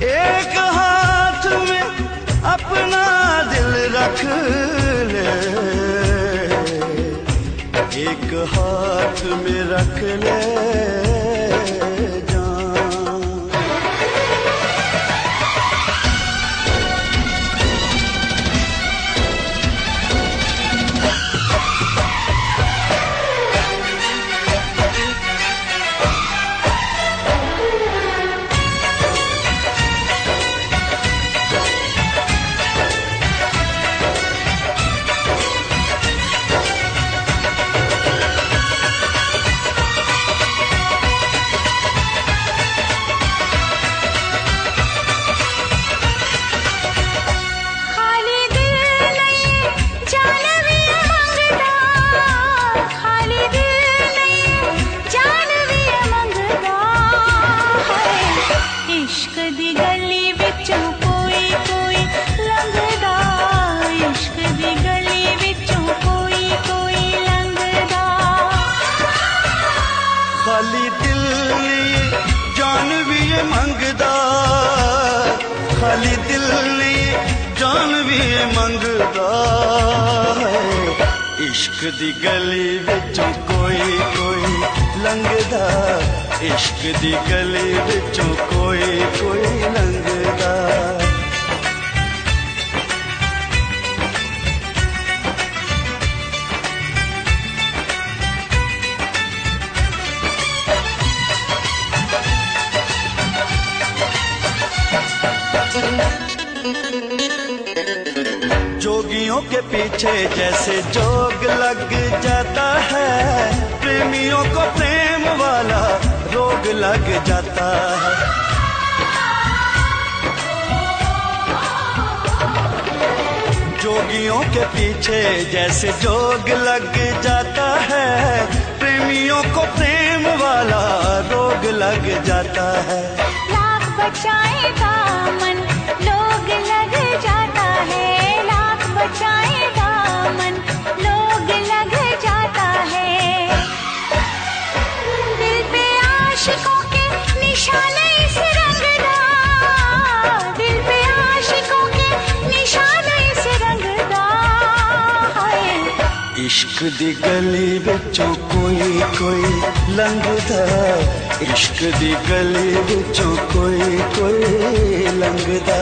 एक हाथ में अपना दिल रख ले, एक हाथ में रख ले खाली दिल जान भी ये मंगदा, खाली दिल जान भी ये मंगदा है। इश्क दी गली विचों कोई कोई लंघदा, इश्क दी गली विचों कोई कोई लंघदा। जोगियों के पीछे जैसे जोग लग जाता है, प्रेमियों को प्रेम वाला रोग लग जाता है। जोगियों के पीछे जैसे जोग लग जाता है, प्रेमियों को प्रेम वाला रोग लग जाता है। लाख बचाए दामन लोग लग जाता है, लाख बचाए दामन लोग लग जाता है। दिल पे आशिकों के निशाने इस रंगदा, दिल पे आशिकों के निशाने इस रंगदा है। इश्क दी गली विचों कोई कोई लंघदा, इश्क दी गली विचों कोई कोई लंघदा।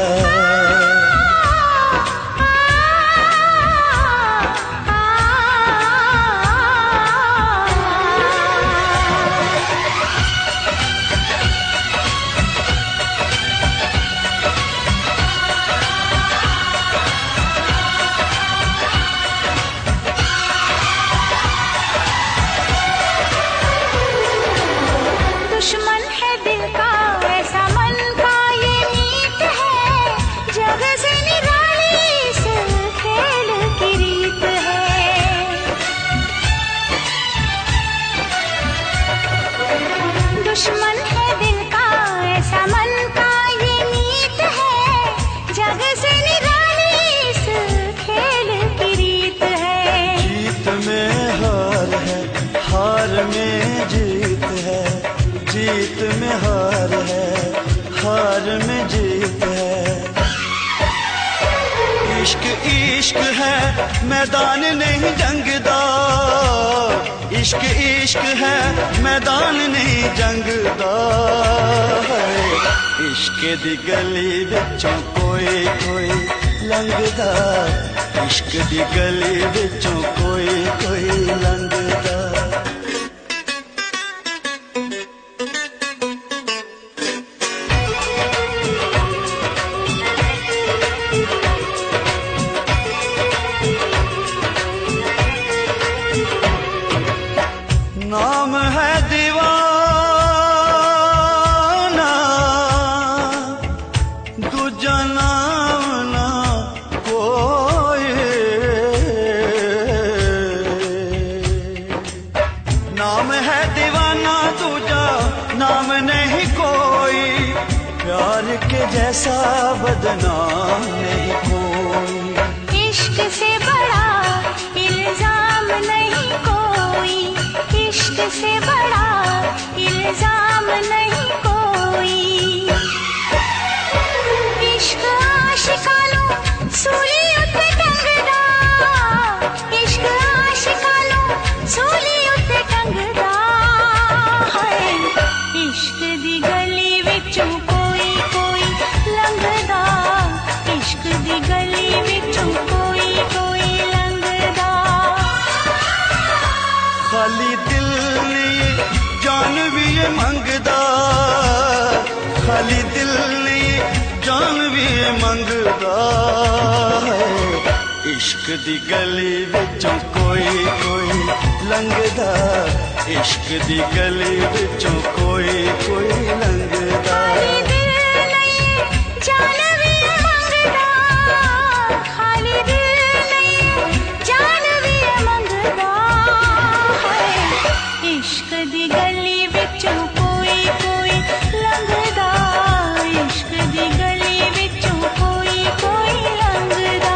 दुश्मन है दिल का ऐसा मन का ये मीत है, जग से निराली इस खेल की रीत है। दुश्मन है दिल का ऐसा मन का ये मीत है, जग से निराली इस खेल की रीत है। जीत में हार है, हार में जीत है, जीत में हार है, हार में जीत है। इश्क इश्क है मैदान नहीं जंगदा, इश्क इश्क है मैदान नहीं जंगदा है। इश्क दी गली विचों कोई कोई लंघदा, इश्क दी गली विचों कोई कोई लंघदा। नाम है दीवाना, दूजा नाम ना कोई। नाम है दीवाना दूजा नाम नहीं कोई, प्यार के जैसा बदनाम नहीं कोई। इश्क से बड़ा इल्जाम नहीं कोई, इश्क से बड़ा ये मंगदा, खाली दिल नहीं जान भी ये मंगदा है। इश्क दी गली विचों कोई कोई लंघदा, इश्क दी गली विचों कोई कोई लंघदा। खाली दिल नहीं जान भी ये मंगदा, खाली दिल नहीं जान भी ये मंगदा है। इश्क दी गली विचों कोई कोई लंघदा, इश्क दी गली विचों कोई कोई लंघदा।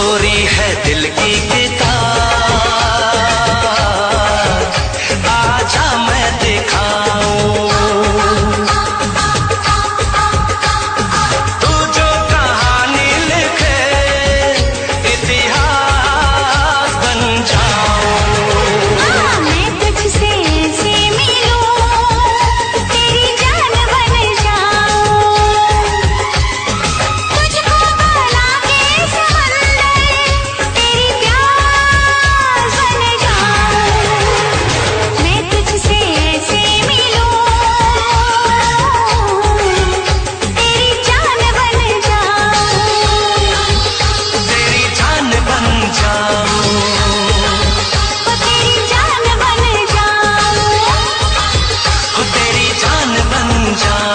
चोरी है दिल की किताब, आजा मैं दिखाऊं। तू जो कहानी लिखे इतिहास बन जाऊं। मैं तुझसे ऐसे मिलूं, तेरी जान बन जाऊं। तुझको बना के समंदर, तेरी प्यास बन जाऊं। मैं तुझसे ऐसे मिलूं, तेरी जान बन जाऊं। तेरी जान बन जाऊं। ओ तेरी जान बन जाऊं। हो तेरी जान बन जाऊं।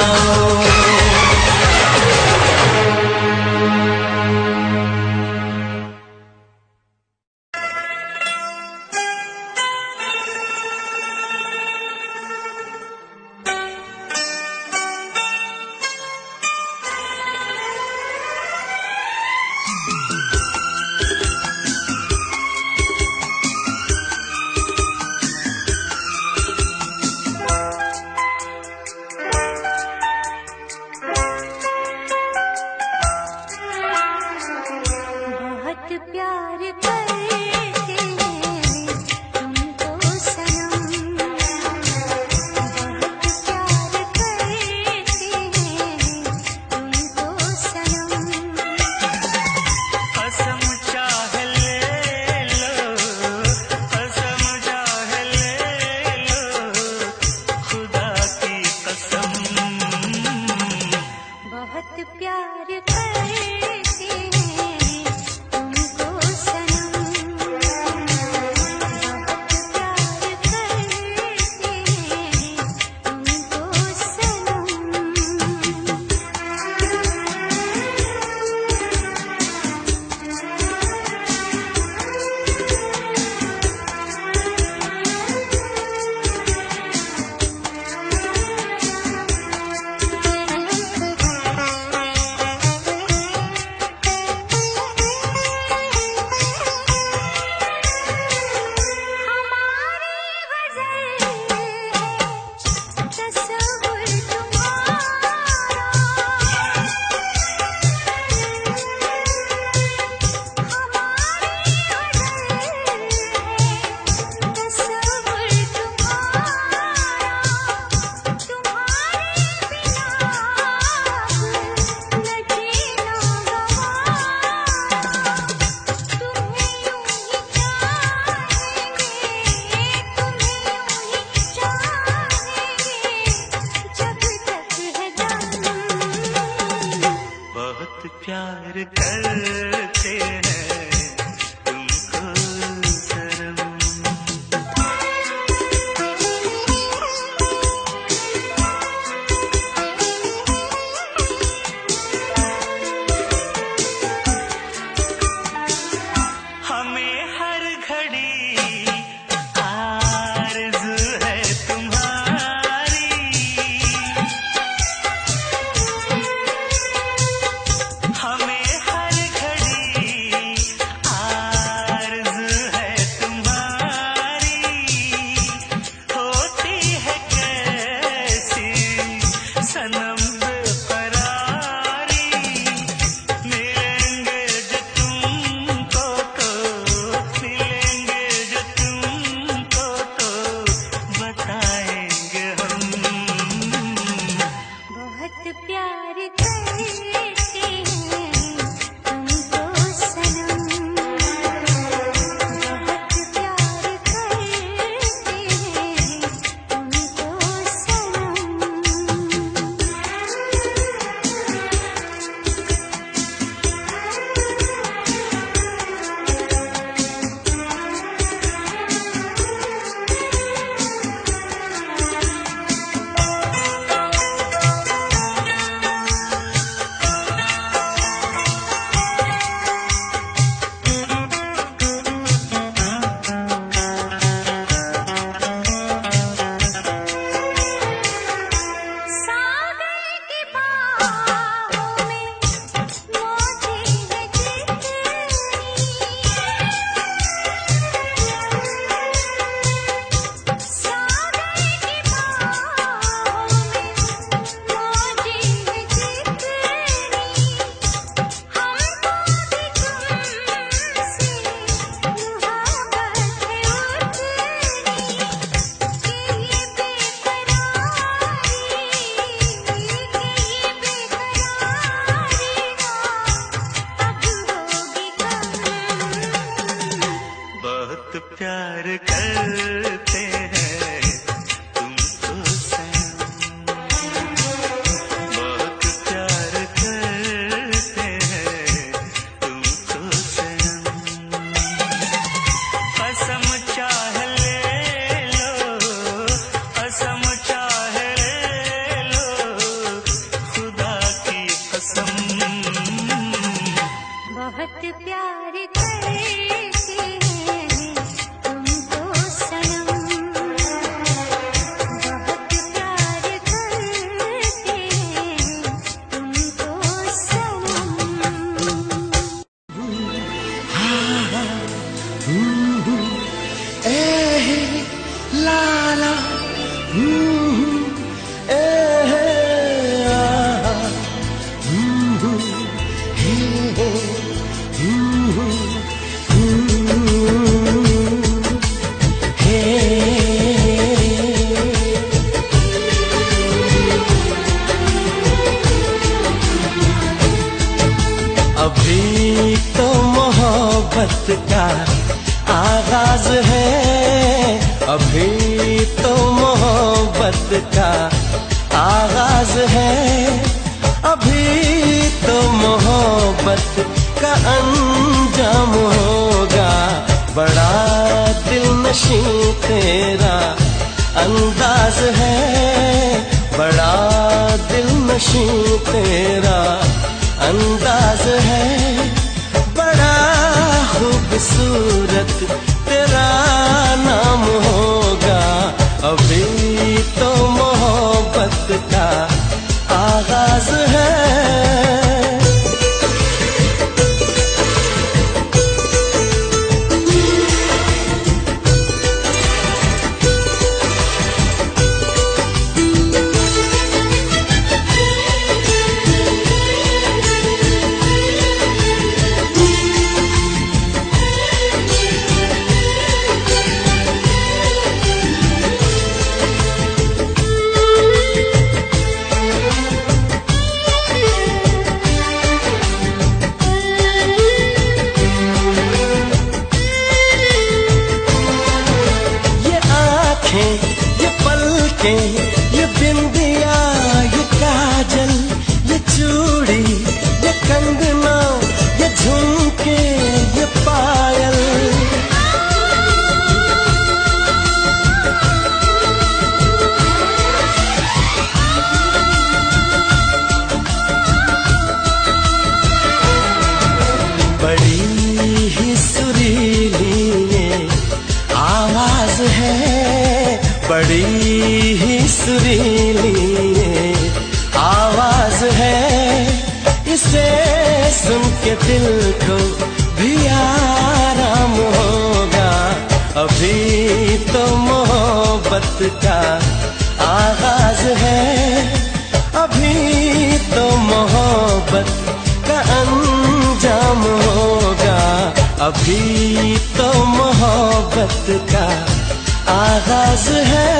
बहुत प्यार करते हैं तुमको सनम, बहुत प्यार करते हैं तुमको सनम। कसम चाहे ले लो, कसम चाहे ले लो, खुदा की कसम। बहुत प्यार करते हैं तुमको सनम, बहुत प्यार करते हैं तुमको सनम। बहुत प्यार करते हैं तुमको शर्म। हमें हर घड़ी आरज़ू है तुम्हारी, हमें हर घड़ी बहुत प्यार करते हैं तुमको सनम, बहुत प्यार करते हैं तुमको सनम। ला ला अभी तो मोहब्बत का आगाज है, अभी तो मोहब्बत का आगाज है, अभी तो मोहब्बत का अंजाम होगा। बड़ा दिलनशीं तेरा अंदाज है, बड़ा दिलनशीं तेरा अंदाज है, बड़ा खूबसूरत तेरा नाम होगा। अभी तो मोहब्बत का आगाज है। ये पलकें, ये बिंदिया, ये काजल, ये चूड़ी, ये कंगना, ये झुमके, ये पायल, बड़ी ही सुरीली ये आवाज है, बड़ी ही सुरीली ये आवाज है। इसे सुन के दिल को भी आराम होगा। अभी तो मोहब्बत का आगाज है, अभी तो मोहब्बत का अंजाम होगा। अभी तो मोहब्बत का आगाज है।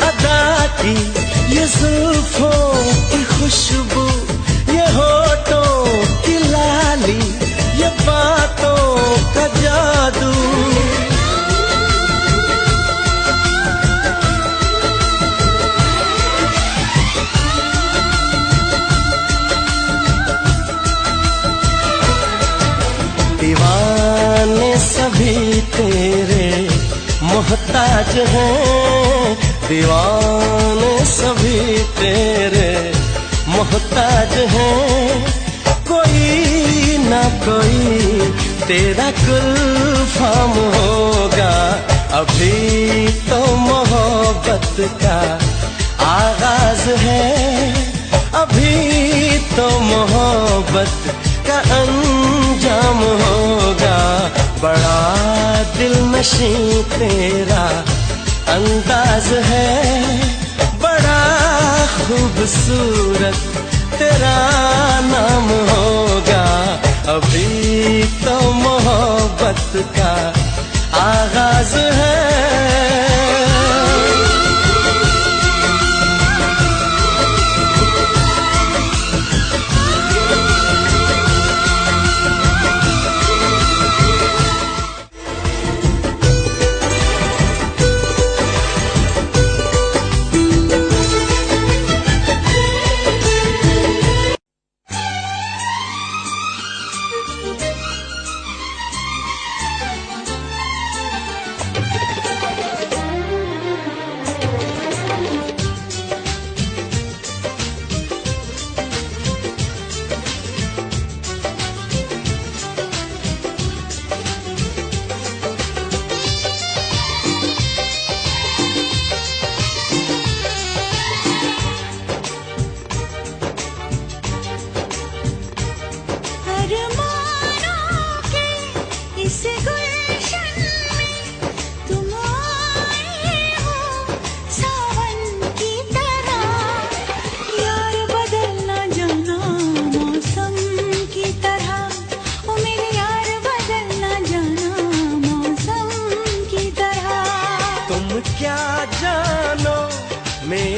अदा की ये जुल्फों की खुशबू, ये होठों की लाली, ये बातों का जादू, दीवाने सभी तेरे मोहताज हैं, दीवाने सभी तेरे मोहताज हैं। कोई ना कोई तेरा कुल्फाम होगा। अभी तो मोहब्बत का आगाज है, अभी तो मोहब्बत का अंजाम होगा। बड़ा दिलनशीं तेरा अंदाज है, बड़ा खूबसूरत तेरा नाम होगा। अभी तो मोहब्बत का आगाज है।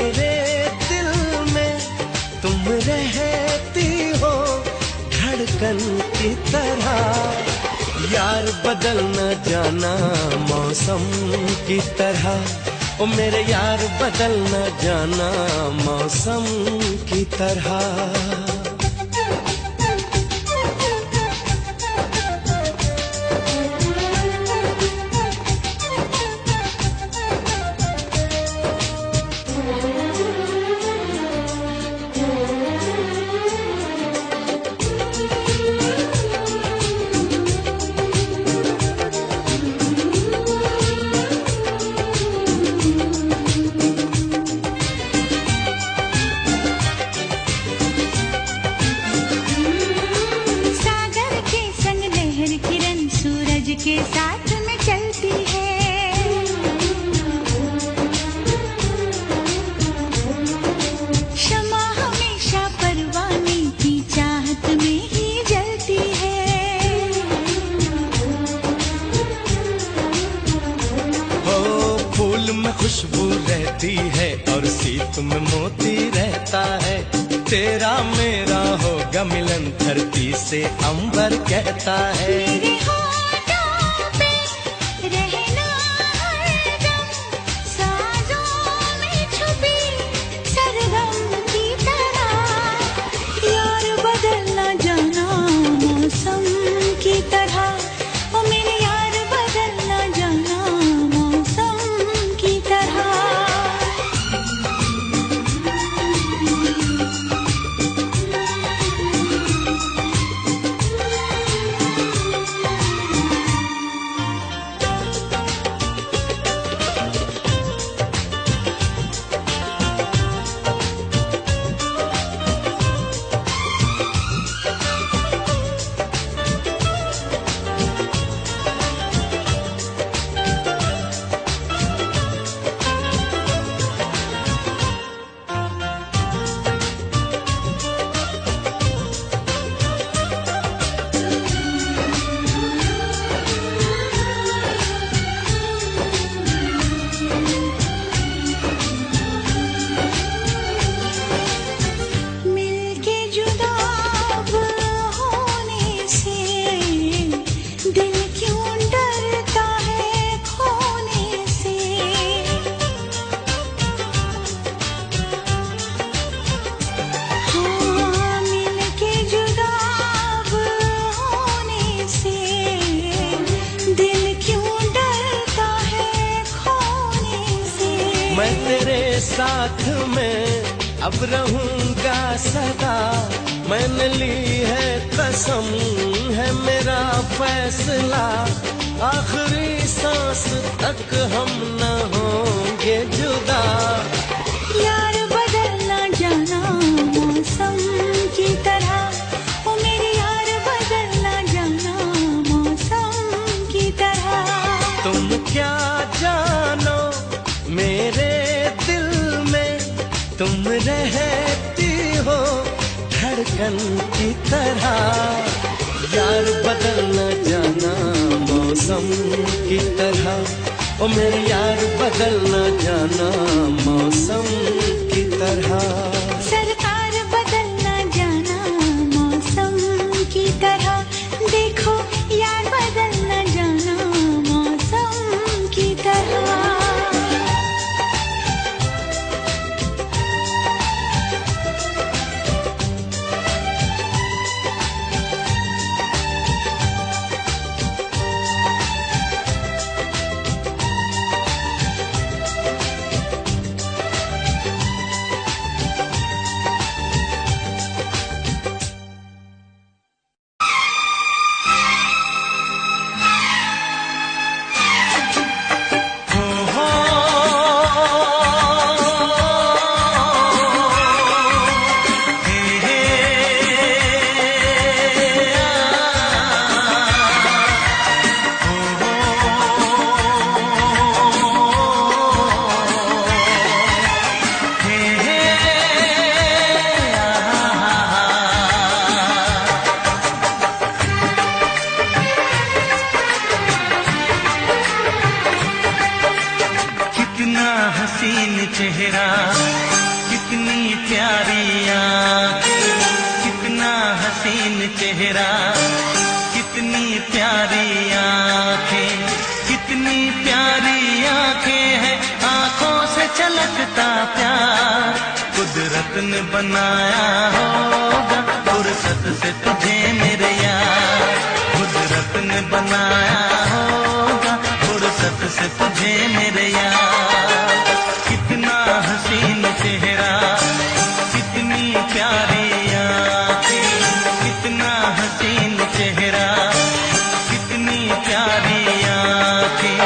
मेरे दिल में तुम रहती हो धड़कन की तरह। यार बदल न जाना मौसम की तरह, ओ मेरे यार बदल न जाना मौसम की तरह। के साथ में चलती है, शमा हमेशा परवाने की चाहत में ही जलती है। हो फूल में खुशबू रहती है और सीप में मोती रहता है। तेरा मेरा होगा मिलन धरती से अंबर कहता है। मैं तेरे साथ में अब रहूंगा सदा, मैंने ली है कसम है मेरा फैसला। आखिरी सांस तक हम न होंगे जुदा। यार बदल ना जाना मौसम की तरह, ओ मेरे यार बदल ना जाना मौसम की तरह। तुम क्या जानो मेरे दिल में तुम रहती हो धड़कन की तरह। यार बदल न जाना मौसम की तरह, ओ मेरे यार बदल न जाना मौसम की तरह। सरकार बदल ना जाना मौसम की तरह, देखो यार बदल ना जाना मौसम की तरह। ने बनाया होगा फुर्सत से तुझे मेरे यार, कुदरत ने बनाया होगा फुर्सत से तुझे मेरे यार। कितना हसीन चेहरा, कितनी प्यारी आँखें, कितना हसीन चेहरा, कितनी प्यारी आँखें,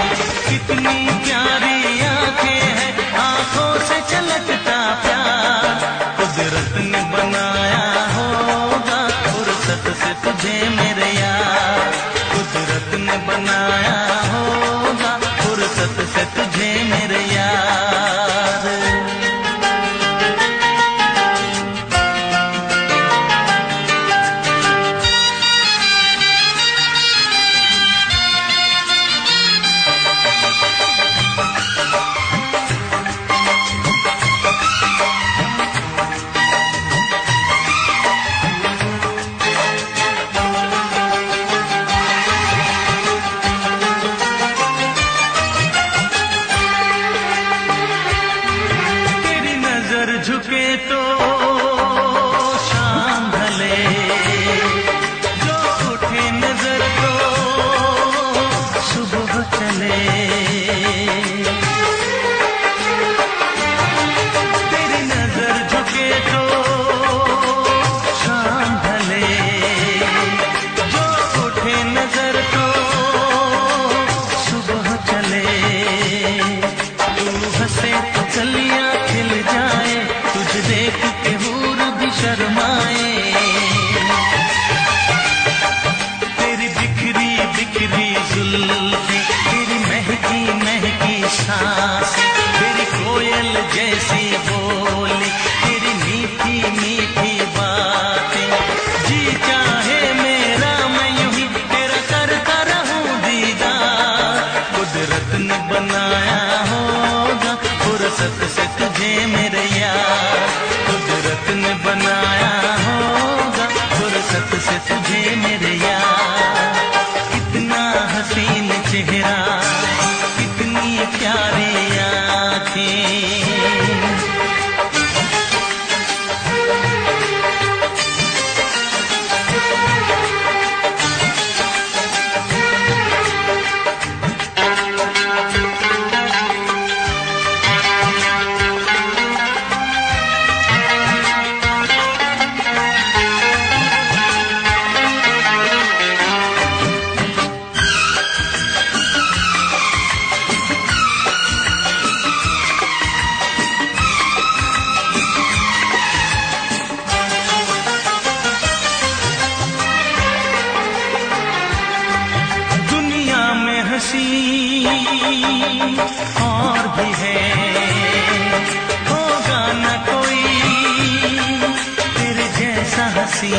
कितनी प्यारी आँखें हैं, आँखों से छलकता प्यार। कुदरत ने बनाया होगा फुर्सत से तुझे मेरे यार, कुदरत ने बनाया होगा फुर्सत से तुझे मेरे यार। झुके तो शाम ढले, जो उठे नजर तो सुबह चले। तेरी नजर झुके तो शाम ढले, जो उठे नजर तो सुबह चले। तू हंसे तो कलियां खिल जाए, तुझे देख के हूर भी शर्माए। तेरी बिखरी बिखरी जुल्फें, तेरी महकी महकी सांसें, तेरी कोयल जैसी बोली, तेरी मीठी मीठी बातें। जी चाहे मेरा मैं यूं ही तेरा करता रहूं दीदार। कुदरत ने बनाया होगा फुर्सत से तुझे मेरे यार, कुदरत ने बनाया होगा फुर्सत से तुझे मेरे यार। कितना हसीन चेहरा, कितनी प्यारी आँखें। और भी है, होगा न कोई तेरे जैसा हंसी।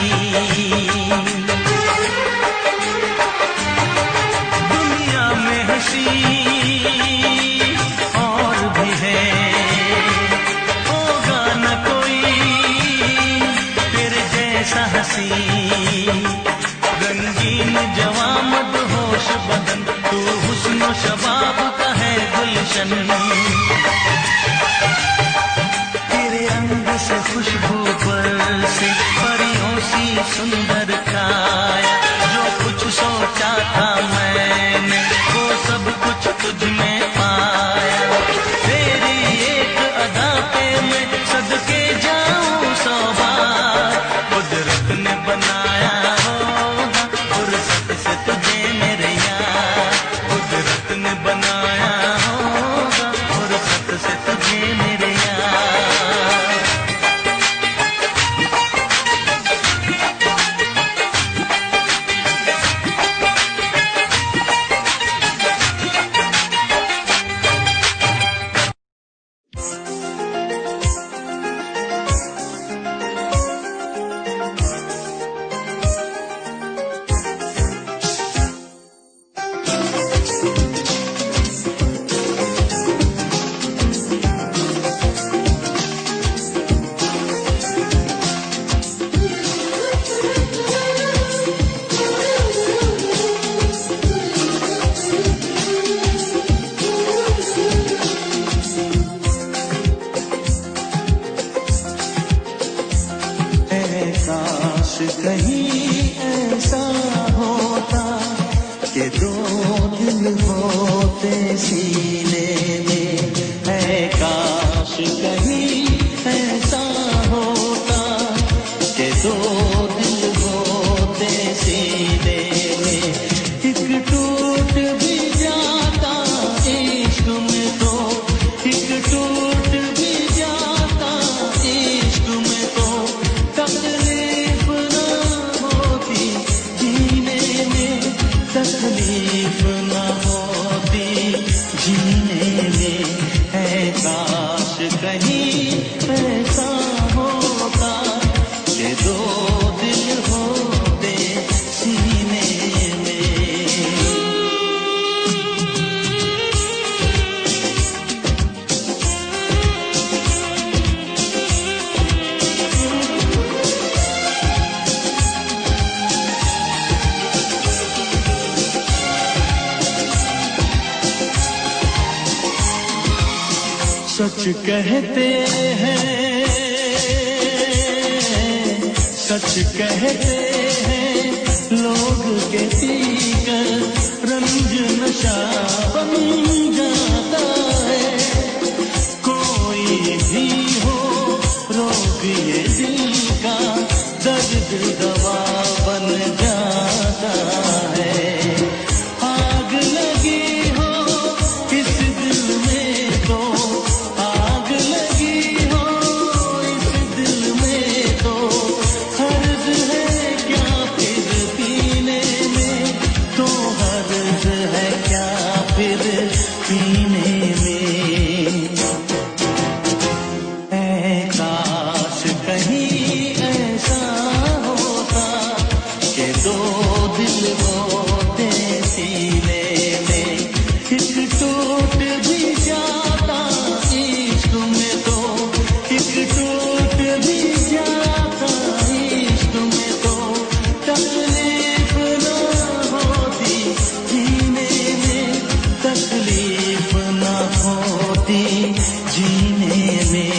दुनिया में हंसी और भी है, होगा न कोई तेरे जैसा हंसी। रंगीन जवां मदहोश बदन, तू हुस्न शबाब का है गुलशन। तेरे रंग से खुशबू बरसे, परियों सी सुंदर काया। जो कुछ सोचा था मैंने वो सब कुछ तुझ में पाया। तेरी एक अदा पे मैं सदके जाऊं 100 बार। कुदरत ने बनाया होगा फुर्सत से तुझे मेरे यार, कुदरत ने बनाया होगा फुर्सत से तुझे मेरे यार। है काश कहीं ऐसा होता कि दो दिल होते सीने में, है काश कहीं ऐसा होता कि दो दिल होते सीने में। एक टूट भी जाता इश्क में तो, एक टूट भी जाता इश्क में तो, तकलीफ ना होती जीने में, तकलीफ ना होती जीने में। है काश कहीं ऐसा होता कि दो दिल होते सीने में। सच कहते हैं, सच कहते हैं लोग के पीकर रंज नशा बन जाता है। कोई भी हो रोग ये दिल का, दर्द दवा बन जाता है। आग लगी हो इस दिल में तो, आग लगी हो इस दिल में तो, हर्ज है क्या फिर पीने में, तो हर्ज है क्या फिर पीने में। ऐ काश कहीं ऐसा होता कि दो दिल होते सीने में। एक टूट भी जाता इश्क में तो, एक टूट भी जाता इश्क में तो, तकलीफ ना होती जीने में, तकलीफ ना होती जीने में।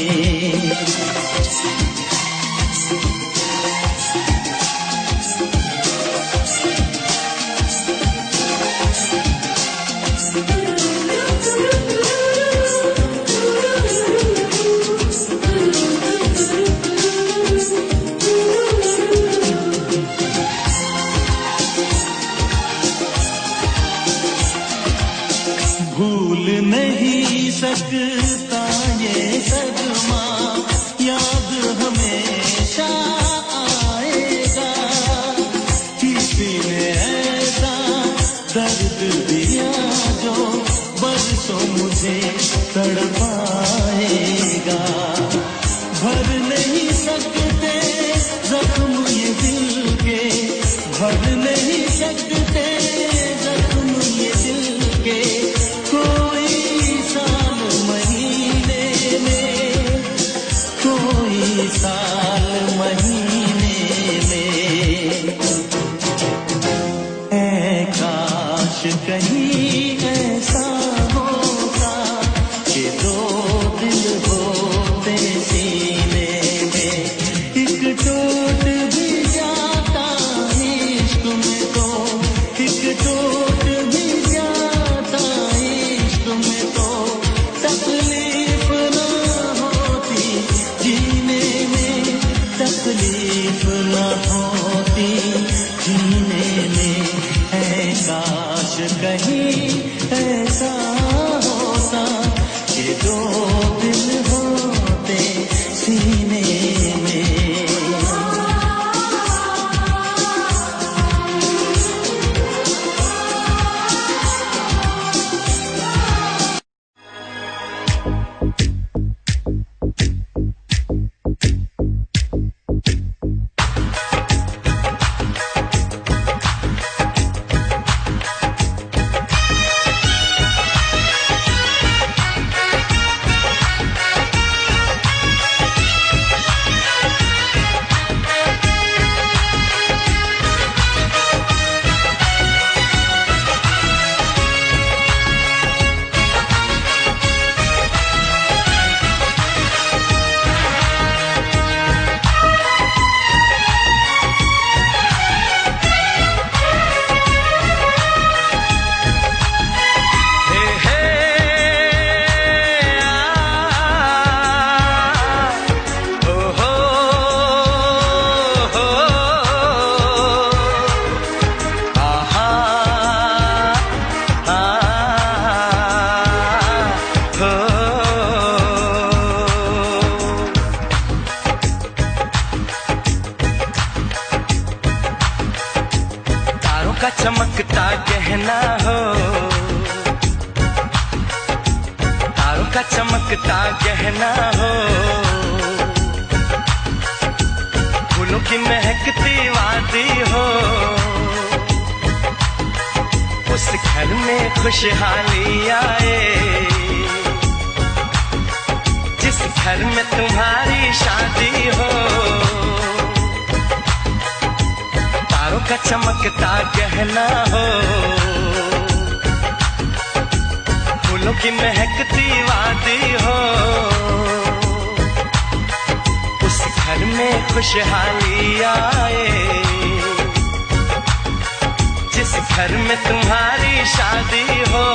भूल नहीं सकता ये सदमा, याद हमेशा आएगा। किसी ने ऐसा दर्द दिया जो बरसों मुझे तड़पाएगा। भर नहीं सकते जख्म ये दिल के, भर नहीं सकते जख्म ये दिल के, कोई साल महीने में, कोई साल महीने में। ऐ काश कहीं ऐसा होता कि दो दिल होते सीने में। एक टूट भी जाता इश्क में तो, एक टूट भी जाता इश्क में तो, तकलीफ ना होती जीने में, तकलीफ ना होती जीने में। है काश कहीं ऐसा होता कि दो दिल होते सीने में। चमकता गहना हो, तारों का चमकता गहना हो, फूलों की महकती वादी हो, उस घर में खुशहाली आए, जिस घर में तुम्हारी शादी हो। तारों का चमकता गहना हो, फूलों की महकती वादी हो, उस घर में खुशहाली आए, जिस घर में तुम्हारी शादी हो।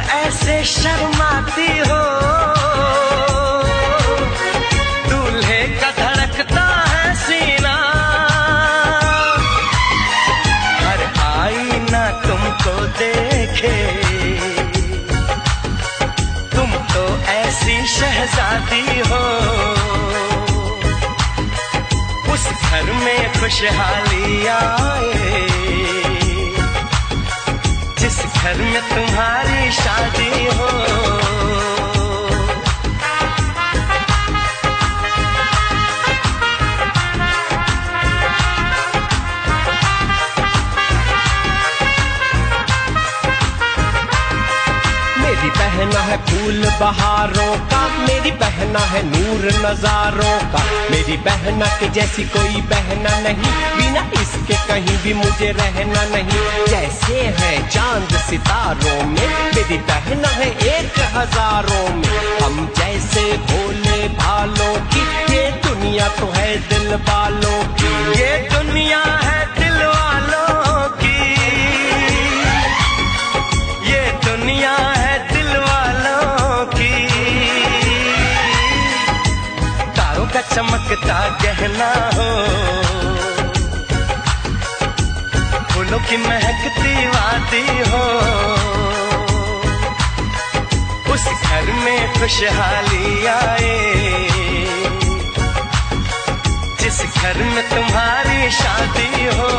ऐसे शर्माती हो, दूल्हे का धड़कता है सीना, हर आईना तुमको देखे, तुम तो ऐसी शहजादी हो। उस घर में खुशहाली आए, जिस घर में तुम्हारी शादी हो। मेरी बहना है फूल बहारों का, मेरी बहना है नूर नजारों का, मेरी बहना के जैसी कोई बहना नहीं, बिना इसके कहीं भी मुझे रहना नहीं। जैसे है चांद सितारों में, मेरी बहना है 1000 में, हम जैसे भोले भालों की, ये दुनिया तो है दिल वालों की, ये दुनिया है दिल वालों की, ये दुनिया है दिल वालों की। तारों का चमकता गहना हो, फूलों की महकती वादी हो, उस घर में खुशहाली आए, जिस घर में तुम्हारी शादी हो।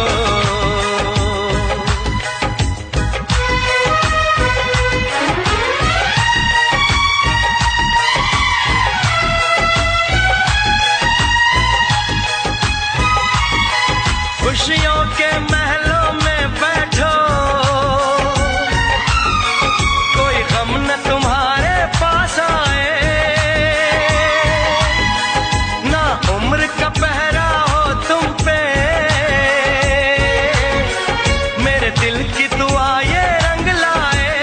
खुशियों के महलों में बैठो, कोई गम न तुम्हारे पास आए, ना उम्र का पहरा हो तुम पे, मेरे दिल की दुआ ये रंग लाए,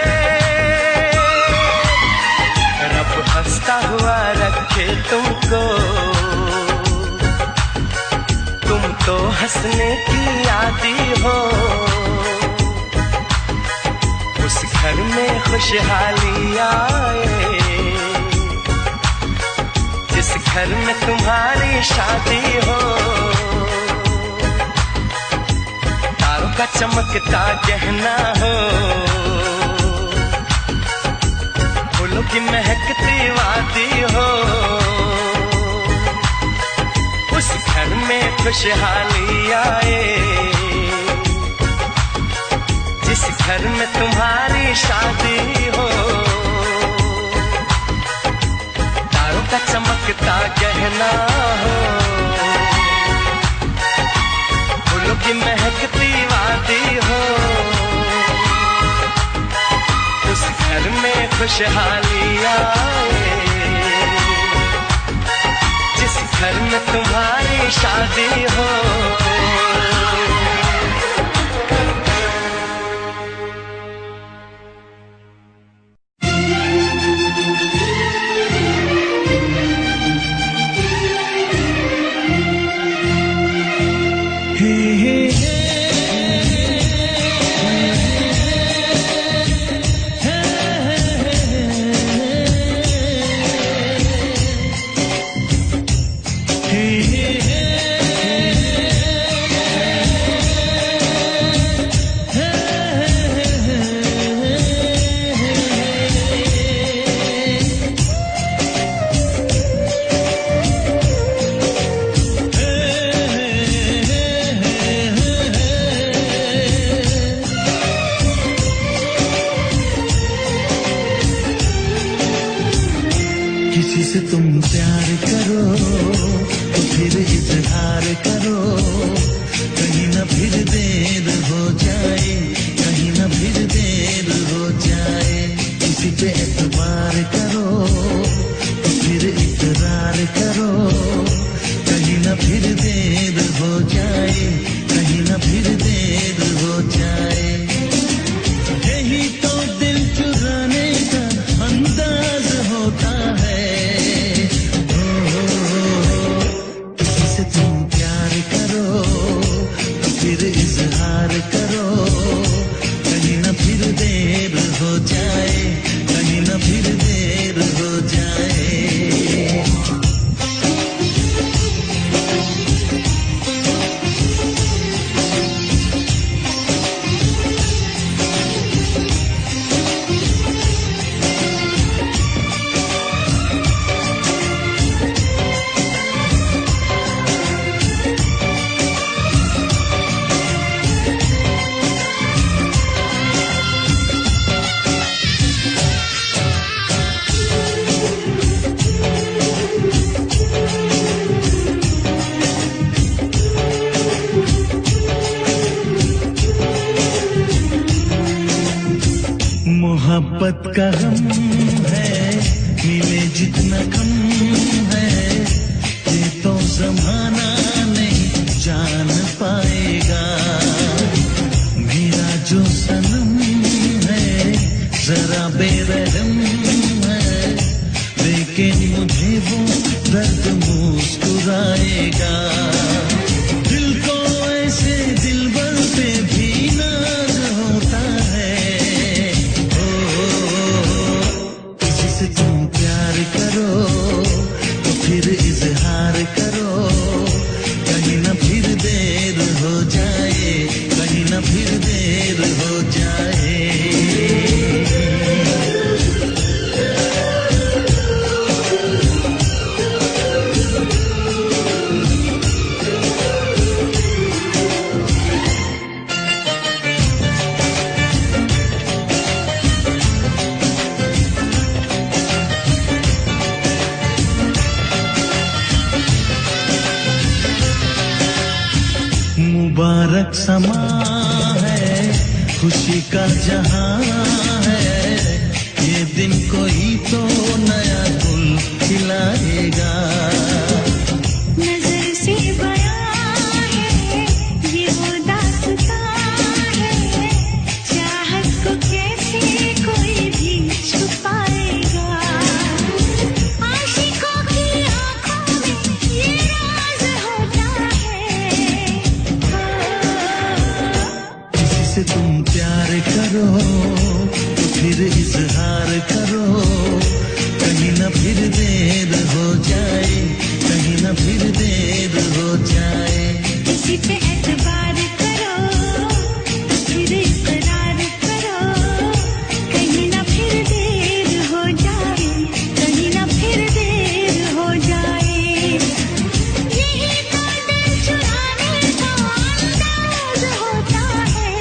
रब हंसता हुआ रखे तुमको, तुम तो हंसने की आदी हो। उस घर में खुशहाली आए, जिस घर में तुम्हारी शादी हो। तारों का चमकता गहना हो, फूलों की महकती वादी हो, उस घर में खुशहाली आए, जिस घर में तुम्हारी शादी हो। तारों का चमकता गहना हो, फूलों की महकती वादी हो, उस घर में खुशहाली आए, जिस घर में तुम्हारी शादी हो। से तुम प्यार करो तो फिर इजहार करो, कहीं ना फिर देर हो जाए, कहीं ना फिर देर हो जाए। किसी पे एतबार करो तो फिर इकरार करो, कहीं ना फिर देर हो जाए, कहीं ना फिर देर हो जाए। यही तो दिल चुराने का अंदाज होता है। किसी से तुम प्यार करो तो फिर इजहार करो, कहीं ना फिर देर हो जाए, कहीं ना फिर देर हो जाए। मोहब्बत का गम है, मिले जितना कम है, ये तो ज़माना नहीं जान पाएगा। मेरा जो सनम है जरा बेरहम है, लेकिन मुझे वो दर्द मुस्कुराएगा। दिल को ऐसे दिलबर पे भी नाज होता है। से तुम प्यार करो तो फिर इजहार करो, कहीं ना फिर देर हो जाए, कहीं ना फिर देर हो जाए। मुबारक समा है, खुशी का जहां है, ये दिन कोई तो नया गुल खिलाएगा। नजर से बयां है ये वो दास्तां है, चाहत को कैसे कोई भी छुपाएगा। आशिकों की आंखों में ये राज होता है। किसी से तुम प्यार करो तो फिर इजहार करो, कहीं ना फिर देर हो जाए, कहीं ना फिर देर हो जाए। किसी पे एतबार करो तो फिर इकरार करो, कहीं ना फिर देर हो जाए, कहीं ना फिर देर हो जाए। यही तो दिल चुराने का अंदाज होता है।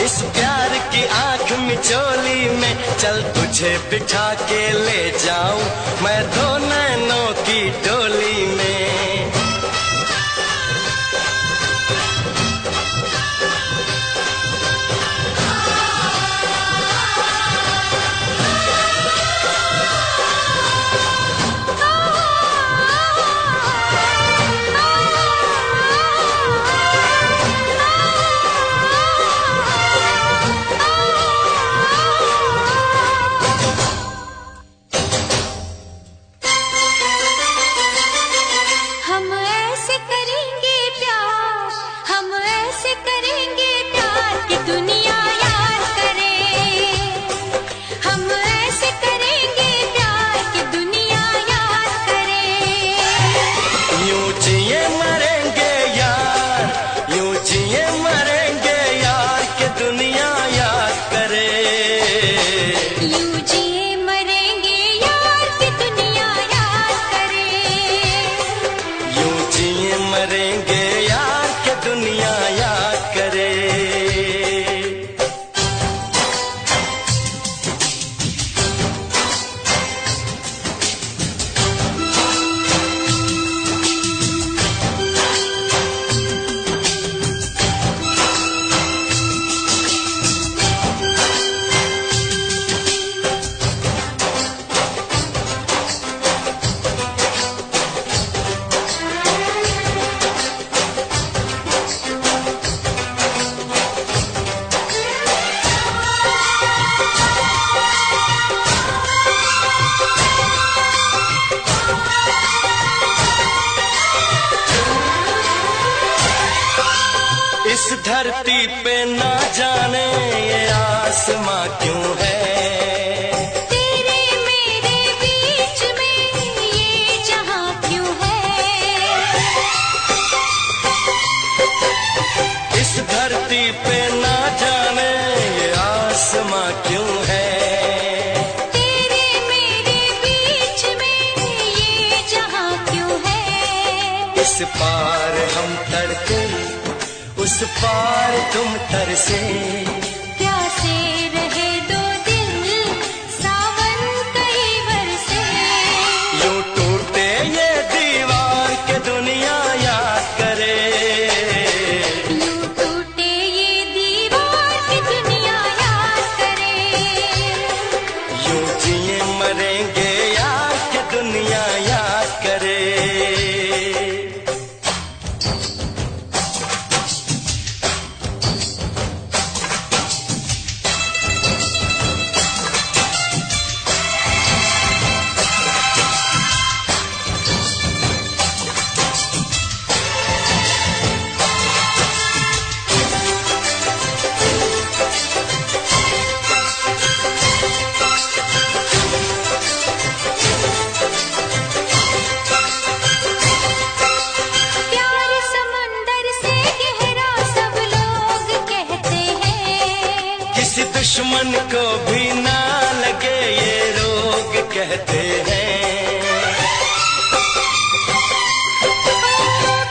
इस प्यार की आंख मिचोली में, चल तुझे बिठा के ले जाऊं मैं दो नैनों की डोली में। इस धरती पे ना जाने ये आसमां क्यों है, तेरे मेरे बीच में ये जहां क्यों है। इस धरती पे ना जाने ये आसमां क्यों है, तेरे मेरे बीच में ये जहां क्यों है। इस पार हम तड़के उस पार तुम तरसे, प्यासे रहे दो दिल सावन कई बरसे। यूं टूटे ये दीवार के दुनिया याद करे, यूं टूटे ये दीवार की दुनिया याद करे। यूं जिए मरेंगे यार के दुनिया याद करे। प्यार समंदर से गहरा सब लोग कहते हैं, किसी दुश्मन को भी ना लगे ये रोग कहते हैं।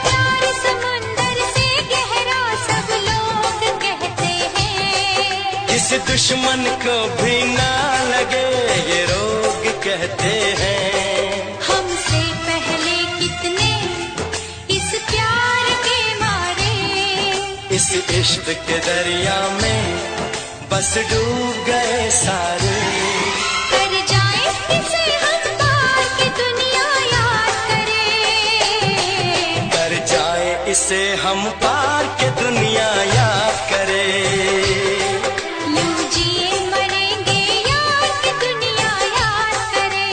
प्यार समंदर से गहरा सब लोग कहते हैं, किसी दुश्मन को भी ना लगे ये रोग कहते हैं। हमसे पहले कितने इस प्यार के मारे, इस इश्क के दरिया में बस डूब गए सारे। कर जाए इसे हम पार की दुनिया याद करे, कर जाए इसे हम पार के दुनिया याद करे। यूं जिए मरेंगे यार की दुनिया याद करे।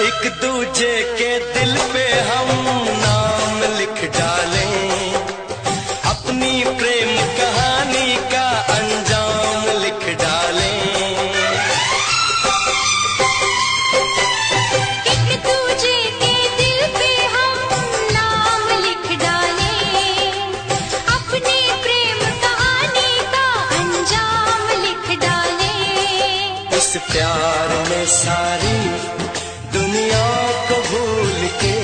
एक दूजे के दिल पे हम नाम लिख डालें, अपनी प्रेम कहानी का अंजाम लिख डालें। एक दूजे के दिल पे हम नाम लिख डालें, अपनी प्रेम कहानी का अंजाम लिख डालें। इस प्यार में सारी दुनिया को भूल के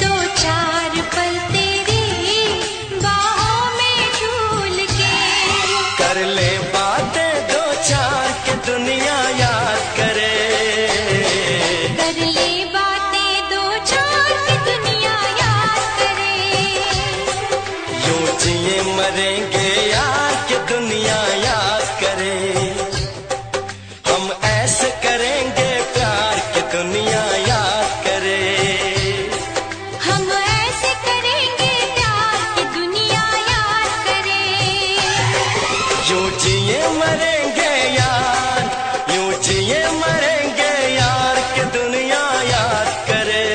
दो चार पल तेरी बाहों में झूल के, कर ले बातें दो चार के दुनिया याद करे। कर ले बातें दो चार की दुनिया याद करे। यूं जिए मरेंगे यार के दुनिया याद करे। हम ऐसे करेंगे प्यार की दुनिया याद करे। हम ऐसे करेंगे प्यार की दुनिया याद करे। यूं जिए मरेंगे यार, यूं जिए मरेंगे यार के दुनिया याद करे।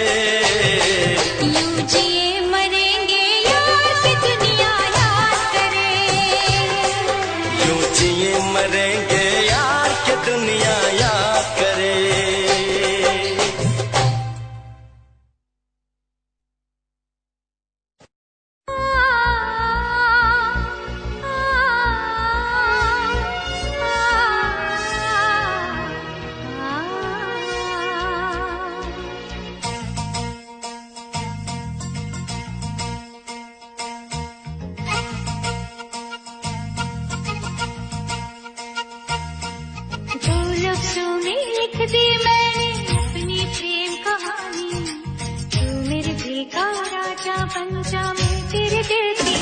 यूं जिए मरेंगे यार की दुनिया याद करे। यूं जिए मरेंगे यार के दुनिया याद करे। दो लफ्जों में लिख दी मैंने अपनी प्रेम कहानी, तू मेरे दिल का राजा बन जा, मैं तेरे दिल की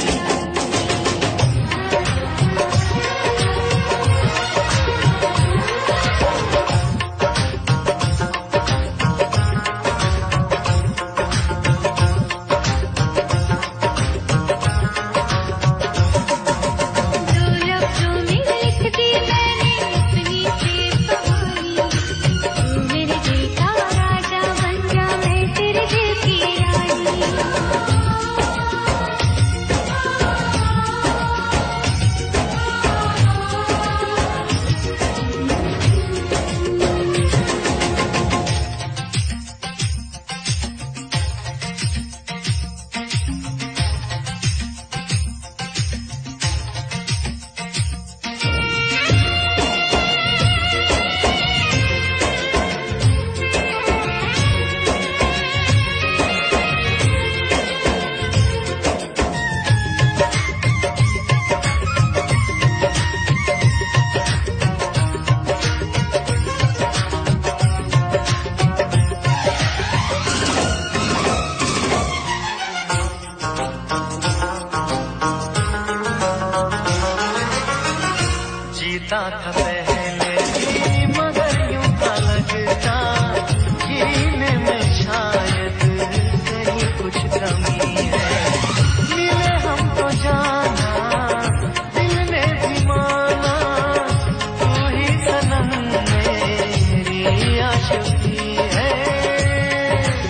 छुपी है।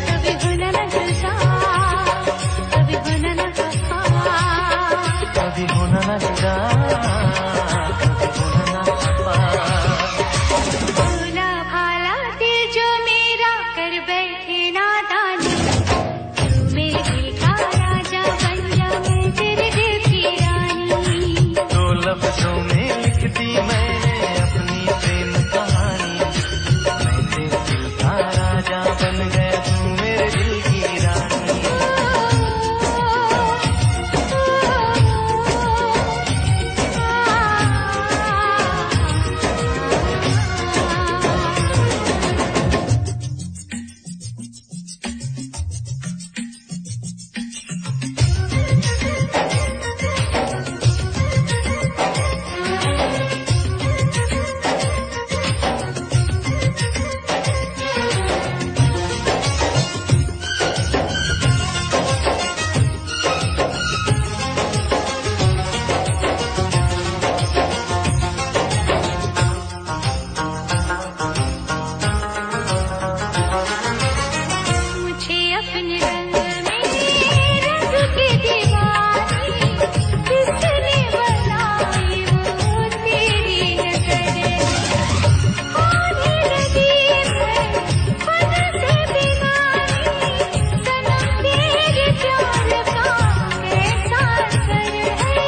कभी होना न जुदा, कभी होना न खफा, कभी होना न जुदा, कभी होना न खफा। भोला भाला दिल जो मेरा कर बैठे नादानी, तू मेरे दिल का राजा बन जा, मैं तेरे दिल की रानी। दो लफ्जों में लिख दी मैंने अपनी प्रेम कहानी, मैं तेरे दिल का राजा बन गया, तू मेरे दिल की रानी। मुझे अपने रंग में रंग के दीवानी, किसने बनाई वो तेरी नजर, आने लगी मैं खुद से दीवानी, सनम तेरे प्यार का कैसा असर है।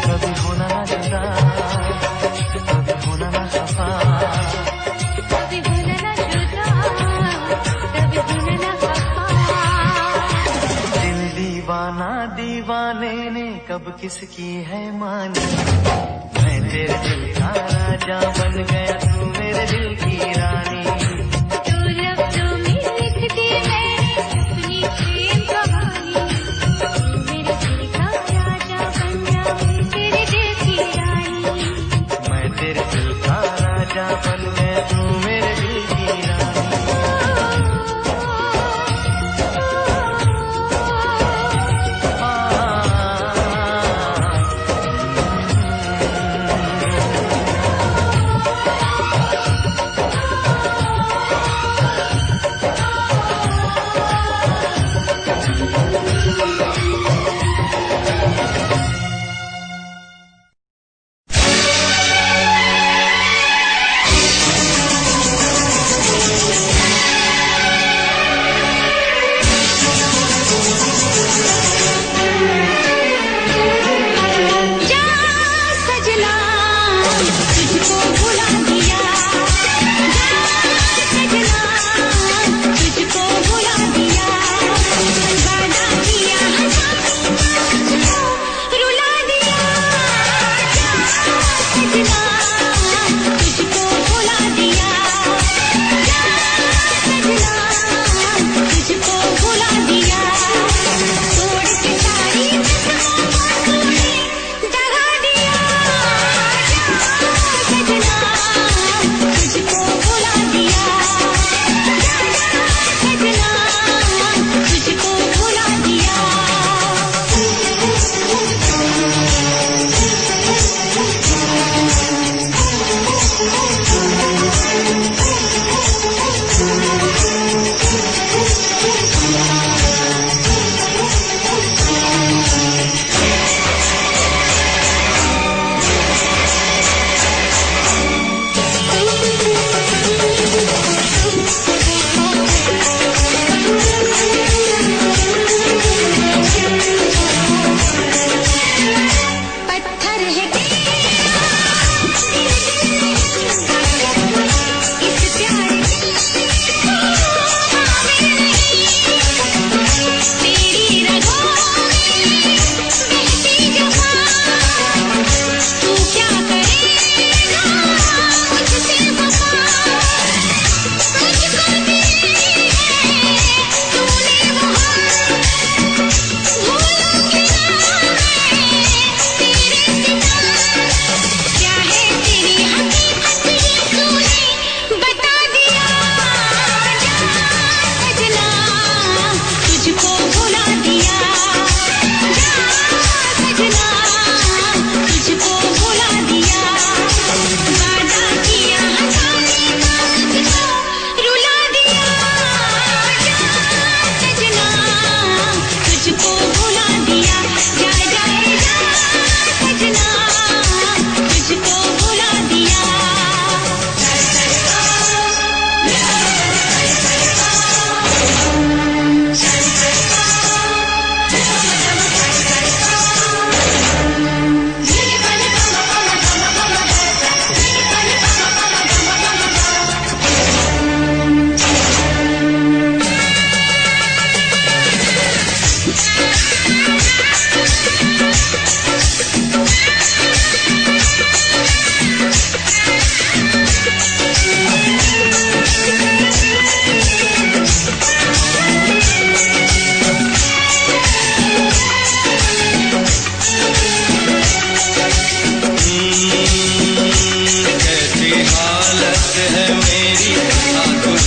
कभी होना न जुदा, कभी होना न खफा, कभी होना न जुदा, कभी होना न खफा। दिल दीवाना दीवाने ने कब किसकी है मानी, मैं तेरे दिल का राजा बन गया, तू मेरे दिल की रानी। दो लफ्जों में लिख दी मैंने अपनी प्रेम कहानी, तू मेरे दिल का राजा बन जा, मैं तेरे दिल की रानी। मैं तेरे दिल का राजा बन गया, तू मेरे दिल की रानी।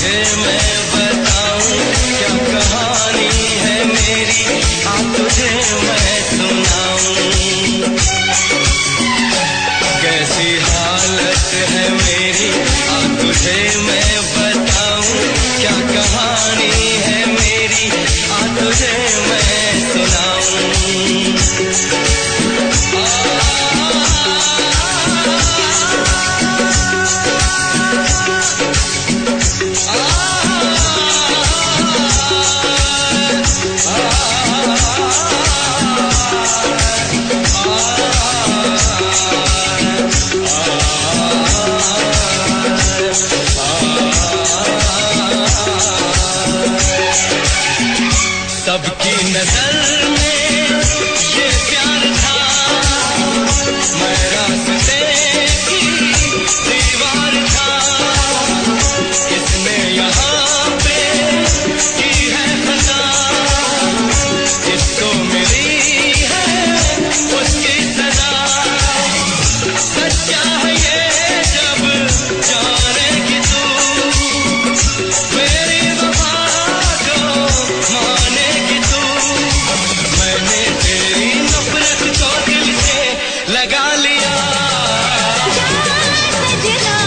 तुझे मैं बताऊं क्या कहानी है मेरी, आ तुझे मैं सुनाऊं कैसी हालत है मेरी, आ तुझे मैं बताऊं क्या कहानी है मेरी, आ तुझे मैं सुनाऊं। सबकी नजर में ये प्यार था, मैं रास्ते की दीवार था, इसने यहाँ पे की है खता, इसको मिली है उसकी सजा, सच्चा है ये जब जानेगी तू, मेरी वफा को मानेगी तू, मैंने तेरी नफरत को दिल से लगा लिया। सजना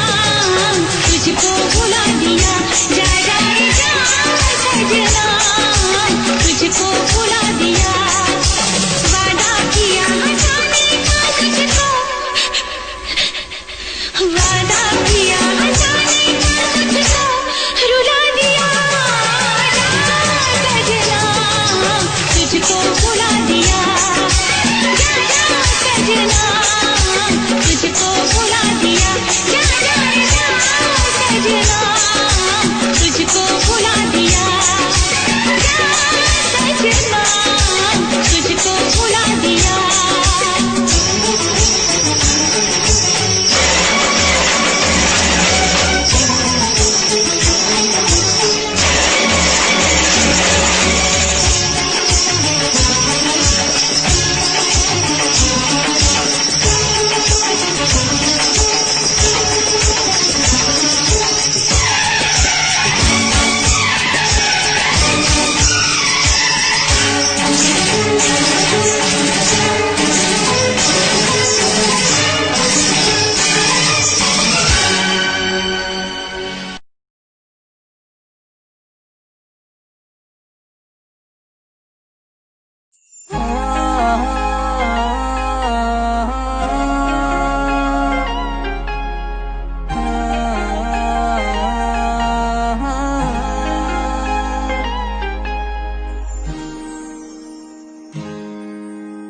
तुझको भुला दिया, जा जा जा सजना तुझको भुला दिया, वादा किया हंसाने का तुझको, वादा किया हंसाने का तुझको रुला दिया, सजना तुझको भुला दिया, जा जा सजना तुझको भुला दिया, जा जा जा सजना तुझको भुला दिया, जा सजना तुझको भुला दिया।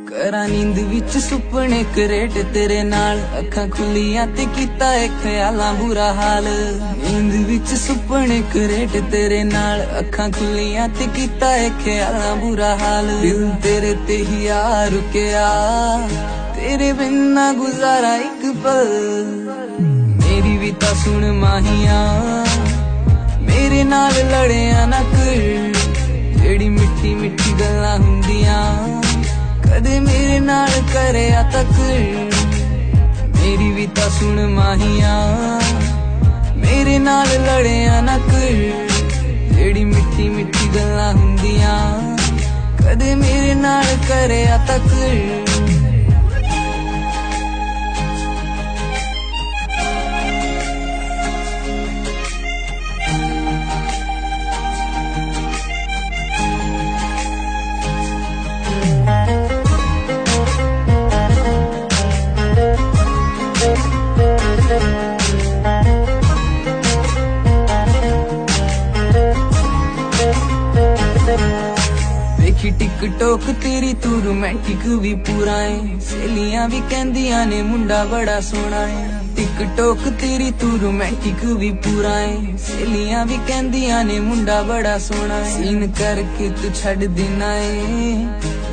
करा नींद विच सुपने करेट तेरे नाल, अखां खुलियां ते कीता ए ख्यालां बुरा हाल, नींद विच सुपने करेट तेरे नाल, अखां खुलियां ते कीता ए ख्यालां बुरा हाल, दिल तेरे ते ही आ रुकिया, तेरे बिन ना गुजारा एक पल, मेरी भी तां सुन माहिया, मेरे नाल लड़िया ना कर, जेड़ी मिठी मिठी गल्लां हुंदियां कदे मेरे नाल करिया तक, मेरी भी तां सुन माहिया, मेरे नाल लड़िया ना कर, जेड़ी मिठी मिठी गल्लां हुंदियां कदे मेरे नाल करिया तक। देखी टिकटॉक तेरी तू रोमांटिक भी पूरा है, सहेलियां भी कहंदियां ने मुंडा बड़ा सोहना है, टिकटॉक तेरी तू रोमांटिक भी पूरा है, सहेलियां भी कहंदियां ने मुंडा बड़ा सोहना है, सीन करके तू छड़ देना है,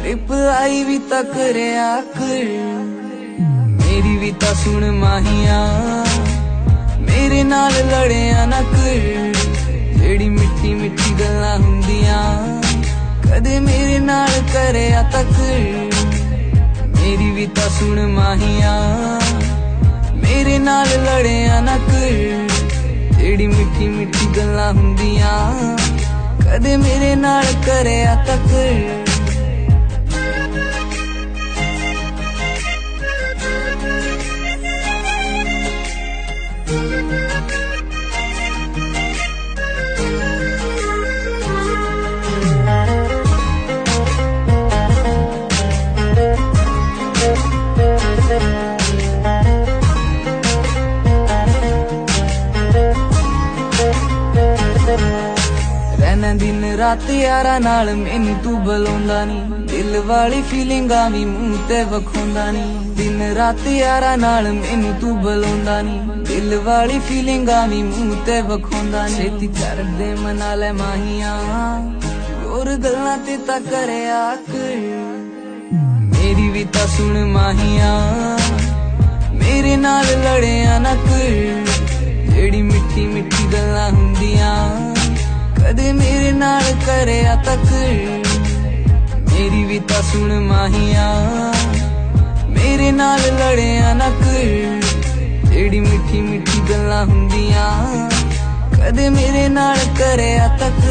रिप्लाई भी तां करया कर, मेरी भी तां सुन माहिया, मेरे नाल लड़िया ना कर, जेड़ी मिठी मिठी गल्लां हुंदियां कदे मेरे नाल करिया तक, मेरी भी तां सुन माहिया, मेरे नाल लड़िया ना कर, ਜਿਹੜੀ ਮਿੱਠੀ ਮਿੱਠੀ ਗੱਲਾਂ ਹੁੰਦੀਆਂ ਕਦੇ ਮੇਰੇ ਨਾਲ ਕਰਿਆ ਤੱਕ ਰਹਿਣਾ ਦਿਨ ਰਾਤ ਯਾਰਾਂ ਨਾਲ ਮੈਨੂੰ ਤੂੰ ਬੁਲਾਉਂਦਾ ਨਹੀਂ ਦਿਲ ਵਾਲੀ ਫੀਲਿੰਗਾਂ ਵੀ ਮੂੰਹ ਤੇ ਵਿਖਾਉਂਦਾ ਨਹੀਂ ਦਿਨ ਰਾਤ ਯਾਰਾਂ ਨਾਲ ਮੈਨੂੰ ਤੂੰ ਬੁਲਾਉਂਦਾ ਨਹੀਂ ਦਿਲ ਵਾਲੀ ਫੀਲਿੰਗਾਂ ਵੀ ਮੂੰਹ ਤੇ ਵਿਖਾਉਂਦਾ ਨਹੀਂ ਛੇਤੀ ਕਰਦੇ ਮਨਾ ਲੈ ਮਾਹੀਆਂ ਹੋਰ ਗੱਲਾਂ ਤੇ ਤਾਂ ਕਰਿਆ ਕਰ ਮੇਰੀ ਵੀ ਤਾਂ ਸੁਣ ਮਾਹੀਆਂ ਮੇਰੇ ਨਾਲ ਲੜਿਆ ਨਾ ਕਰ ਜਿਹੜੀ ਮਿੱਠੀ ਮਿੱਠੀ ਗੱਲਾਂ ਹੁੰਦੀਆਂ ਕਦੇ ਮੇਰੇ ਨਾਲ ਕਰਿਆ ਤੱਕ ਮੇਰੀ ਵੀ ਤਾਂ ਸੁਣ ਮਾਹੀਆਂ ਮੇਰੇ ਨਾਲ ਲੜਿਆ ਨਾ ਕਰ ਜਿਹੜੀ ਮਿੱਠੀ ਮਿੱਠੀ ਗੱਲਾਂ ਹੁੰਦੀਆਂ ਕਦੇ ਮੇਰੇ ਨਾਲ ਕਰਿਆ ਤੱਕ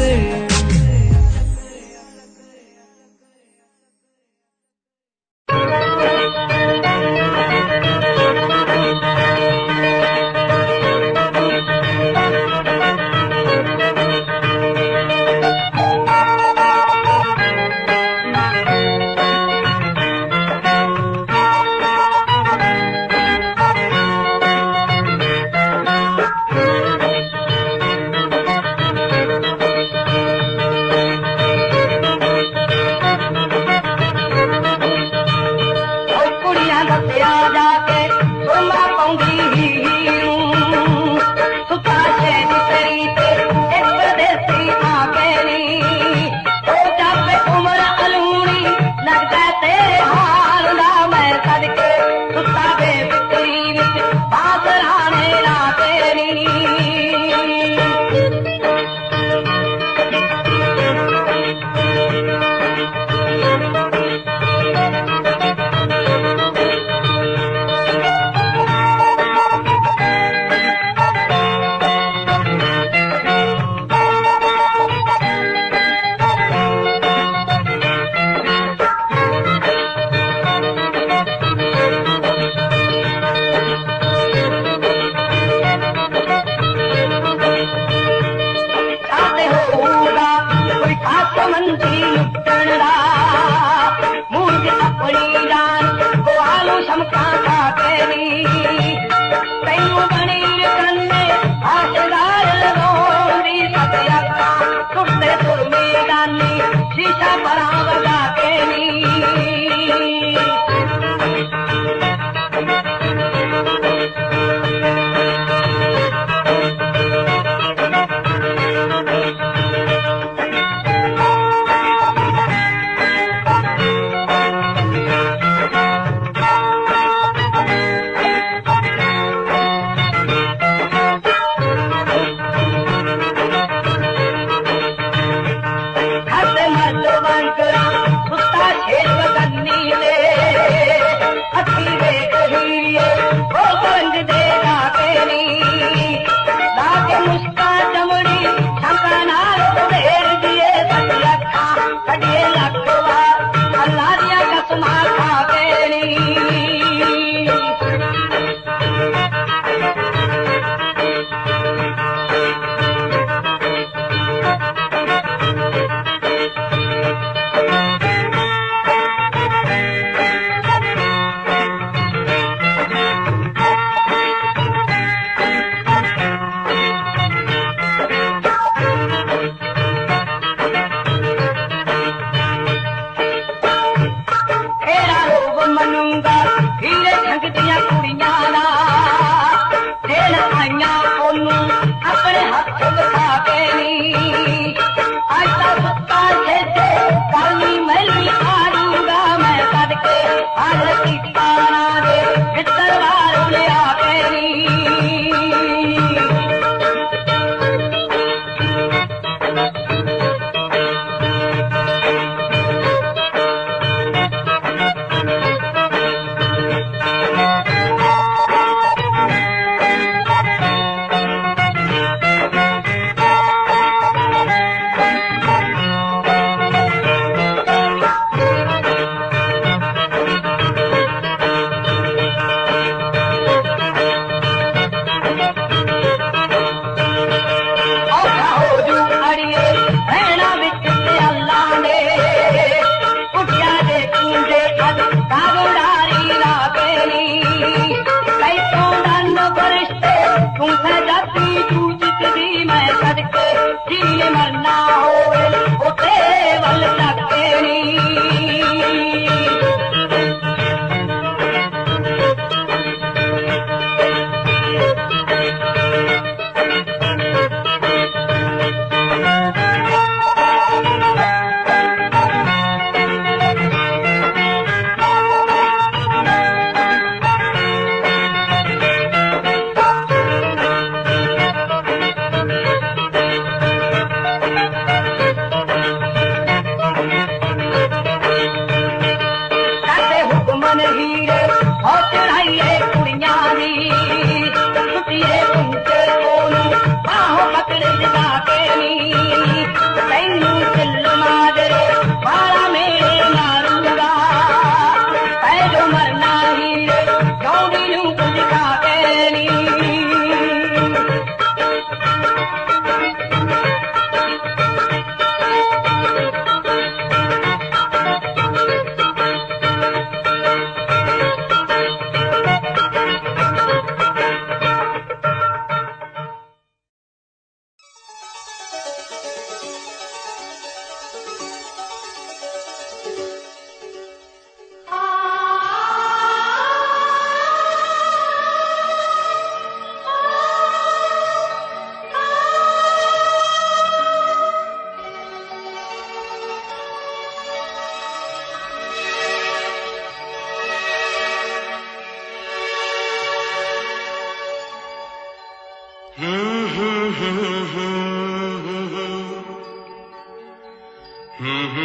जी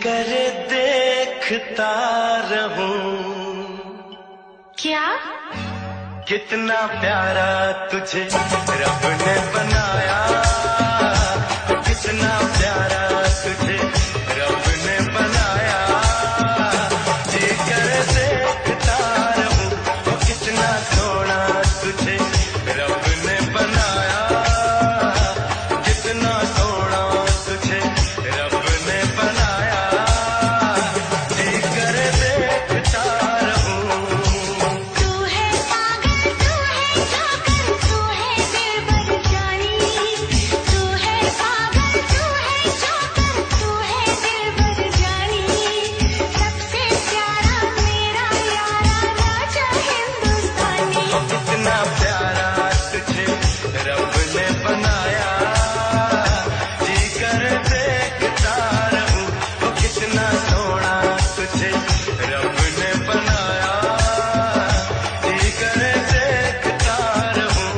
करे देखता रहूं क्या? कितना प्यारा तुझे रब ने बनाया, कितना प्यारा तुझे रब ने बनाया। जी करे देखता रहूं कितना सोना तुझे रब ने बनाया, कितना सोना तुझे रब ने बनाया। जी करे देखता रहूं। तू है पागल, तू है जोकर, तू है दिलबर जानी। तू है पागल, तू है जोकर, तू है दिलबर जानी। सबसे प्यारा मेरा यारा राजा हिंदुस्तानी। कितना प्यारा तुझे रब ने बनाया, जी कर देखता रहूं कितना सोना तुझे रब ने बनाया, जी कर देखता रहूं।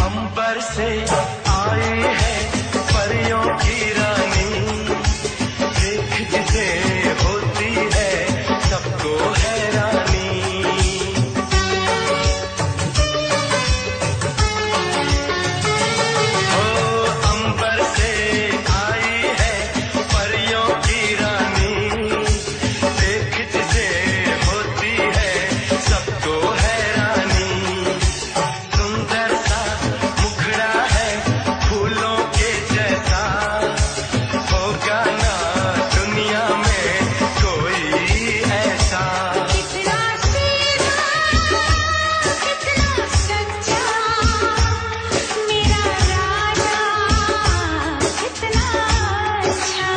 अंबर से आई है परियों की रानी, देख जिसे होती है सबको हैरानी। ओ अंबर से आई है परियों की रानी, देख जिसे होती है सबको हैरानी। सुंदर सा मुखड़ा है फूलों के जैसा, होगा ना दुनिया में कोई ऐसा। कितना सीधा, कितना सच्चा मेरा राजा, कितना अच्छा।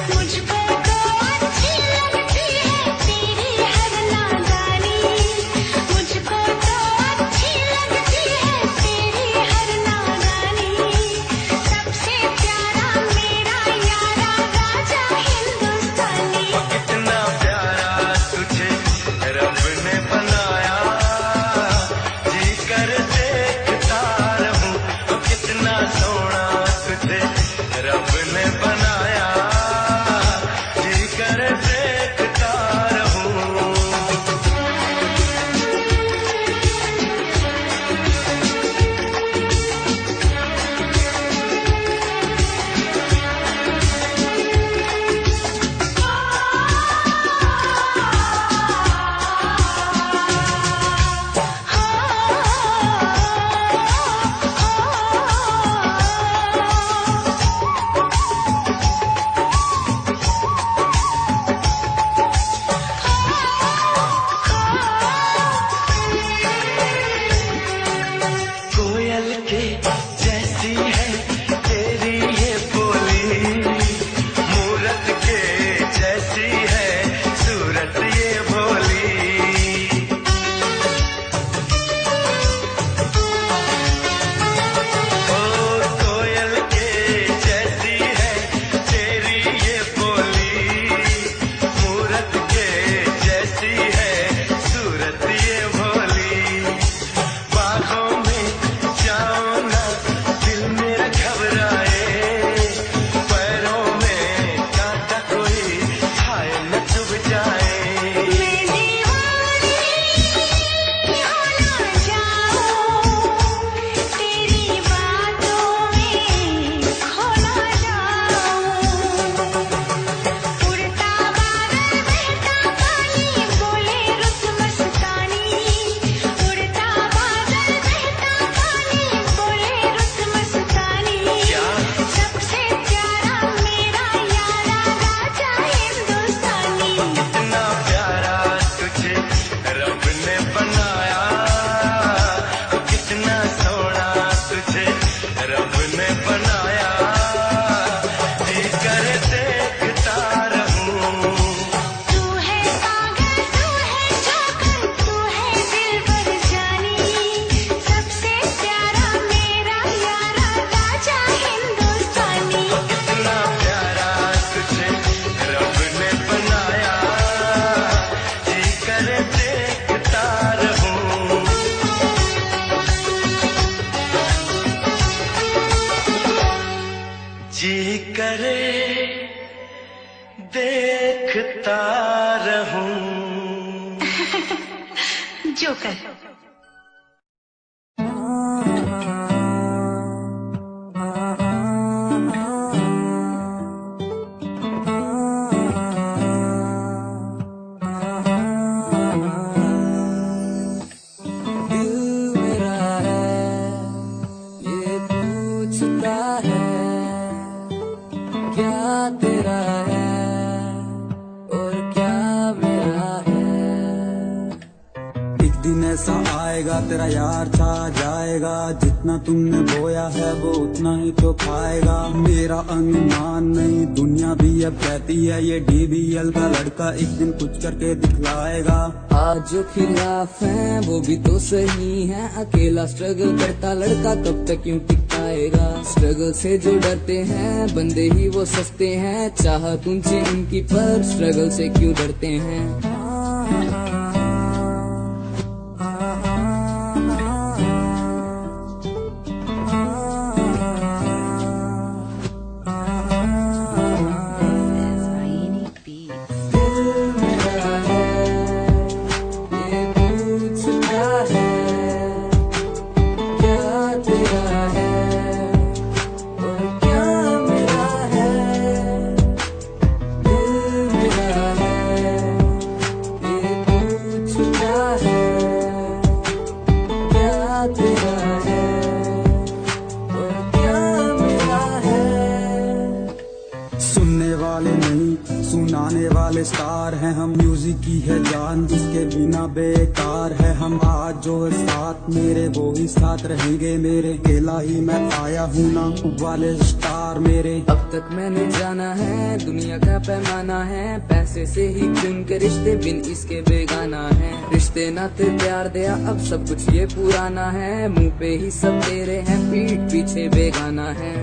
मुझको तो अच्छी लगती है तेरी हर नादानी। मुझको तो अच्छी लगती है तेरी हर नादानी। सबसे प्यारा मेरा यारा राजा हिंदुस्तानी। कितना प्यारा तुझे रब ने बनाया, जी कर देखता रहूं कितना सोना तुझे रब ने बनाया, जी कर देखता रहूं। कोयल के जैसी है तेरी ये बोली, मूरत के जैसी है सूरत ये भोली। ओ कोयल के जैसी है तेरी ये बोली, मूरत के जैसी है सूरत ये भोली। बाहों में जाओ ना देखता रहूं। जोकर। क्या तेरा है और क्या मेरा है। एक दिन ऐसा आएगा तेरा यार छा जाएगा, जितना तुमने बोया है वो उतना ही तो खाएगा। मेरा अनुमान नहीं दुनिया भी अब कहती है ये DBL का लड़का एक दिन कुछ करके दिखलाएगा। आज जो खिलाफ है वो भी तो सही है, अकेला स्ट्रगल करता लड़का कब तक क्यों टिकाएगा। स्ट्रगल से जो डरते हैं बंदे ही वो सस्ते हैं, चाहत ऊंची उनकी पर स्ट्रगल से क्यों डरते हैं। सुनने वाले नहीं सुनाने वाले स्टार हैं हम, म्यूजिक की है जान जिसके बिना बेकार है हम। आज जो है साथ मेरे वो ही साथ रहेंगे मेरे, अकेला ही मैं आया हूँ ना वाले स्टार मेरे। अब तक मैंने जाना है दुनिया का पैमाना है, पैसे से ही खून के रिश्ते बिन इसके बेगाना है। रिश्ते नाते प्यार दिया अब सब कुछ ये पुराना है, मुंह पे ही सब तेरे हैं पीठ पीछे बेगाना है।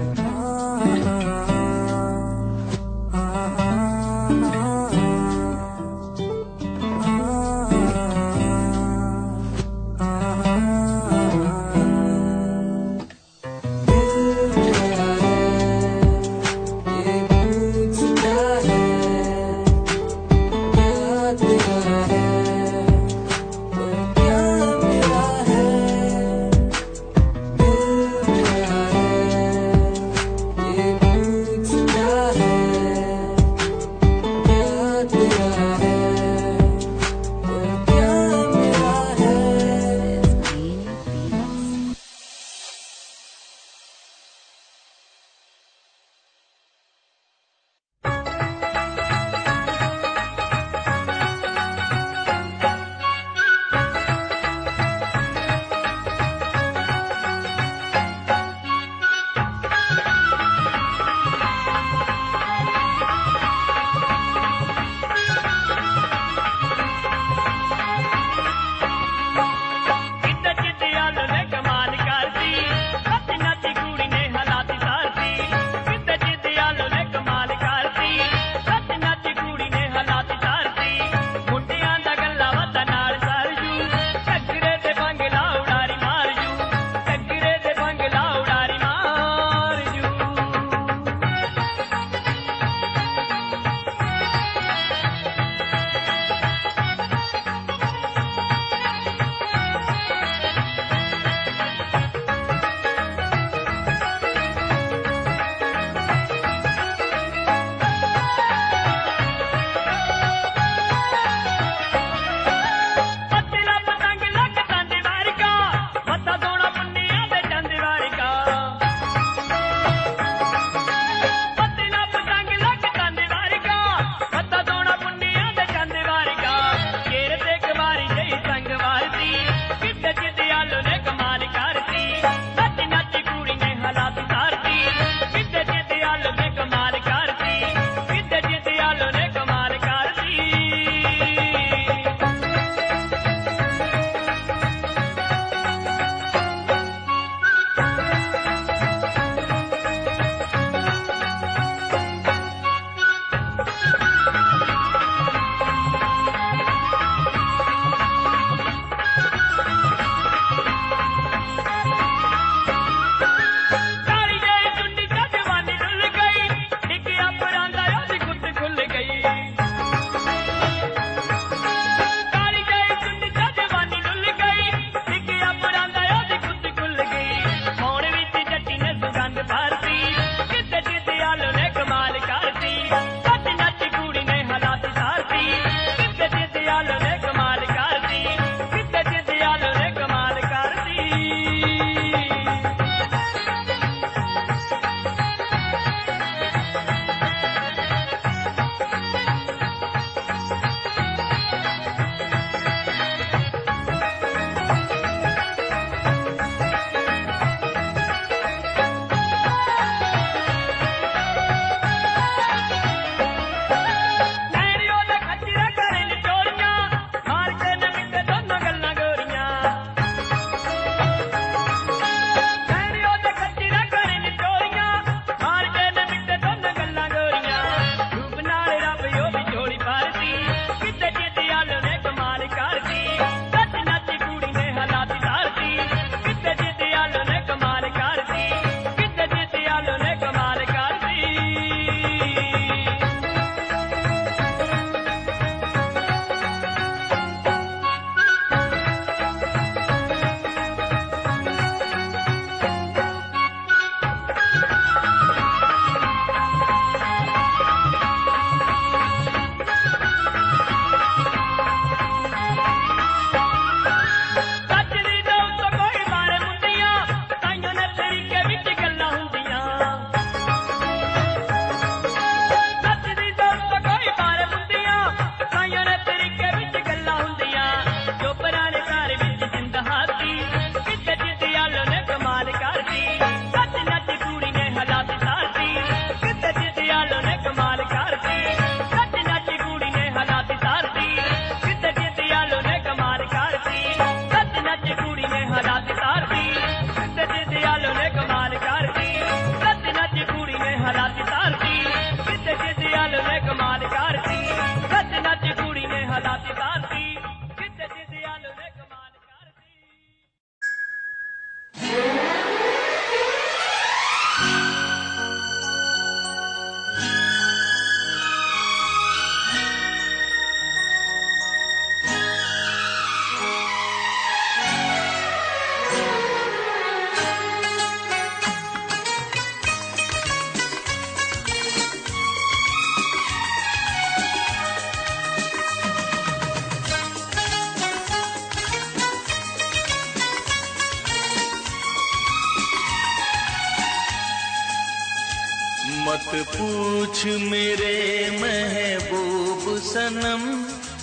मत पूछ मेरे महबूब सनम,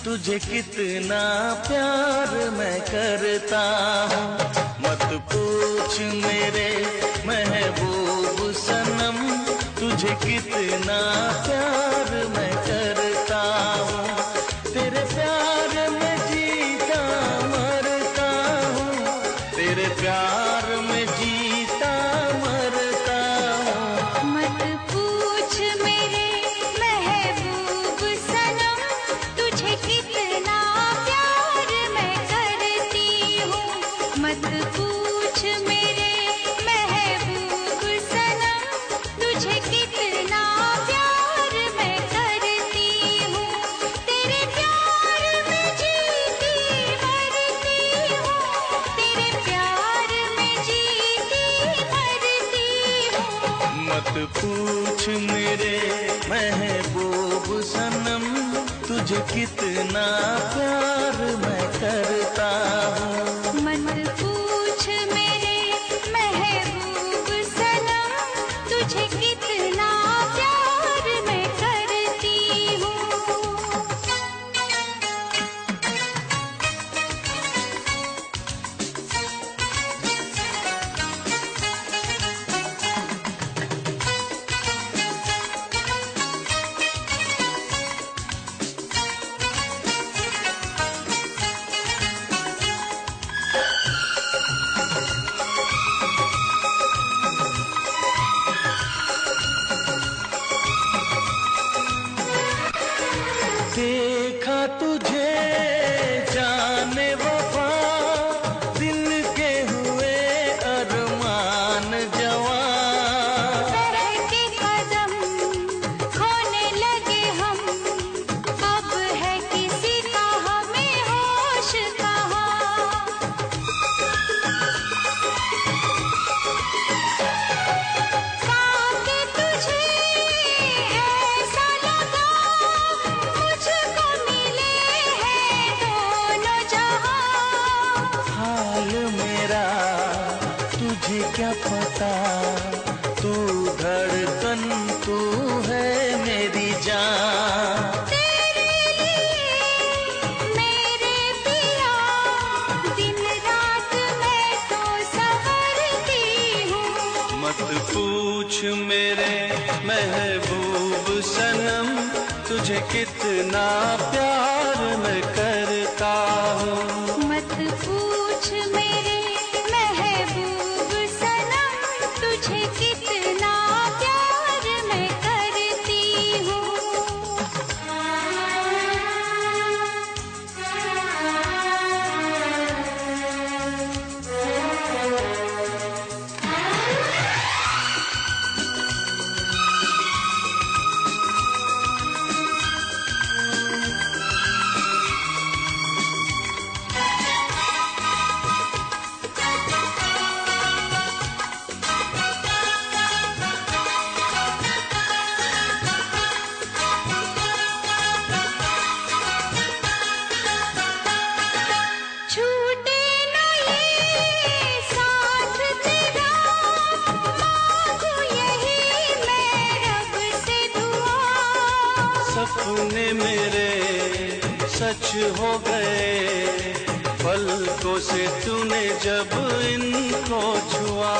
तुझे कितना प्यार मैं करता हूँ। मत पूछ मेरे महबूब सनम, तुझे कितना प्यार मैं करता हूँ। तेरे प्यार में जीता मरता हूँ, तेरे प्यार में जीता मरता हूँ। मत पूछ मेरे महबूब सनम, तुझे कितना प्यार मैं करती हूँ। मत पूछ मेरे महबूब सनम, तुझे कितना प्यार मैं करती हूँ। तेरे प्यार में जीती मरती हूँ, तेरे प्यार में जीती मरती हूँ। मत पूछ मेरे महबूब सनम, तुझे कितना प्यार मैं करता हूँ। मत पूछ मेरे महबूब सनम, तुझे कितना प्यार मैं करती हूँ। देखा तुझे जाने वफा, दिल के हुए अरमान जवान। बहके कदम खोने लगे हम, अब है किसी का हमें होश कहाँ। पाके तुझे ऐसा लगा, मुझको मिले हैं दोनों जहां। हाल मेरा तुझे क्या पता, तू धड़कन तू है मेरी जान। तेरे लिए मेरे पिया, दिन रात मैं तो संवरती हूँ। मत पूछ मेरे महबूब सनम, तुझे कितना प्यार मैं करता हूँ। मत पूछ मेरे महबूब सनम, तुझे कितना प्यार मैं करती हूँ। छूटे न ये साथ तेरा, मांगू यही मैं रब से दुआ। सपने मेरे सच हो गए, पलकों से तूने जब इनको छुआ।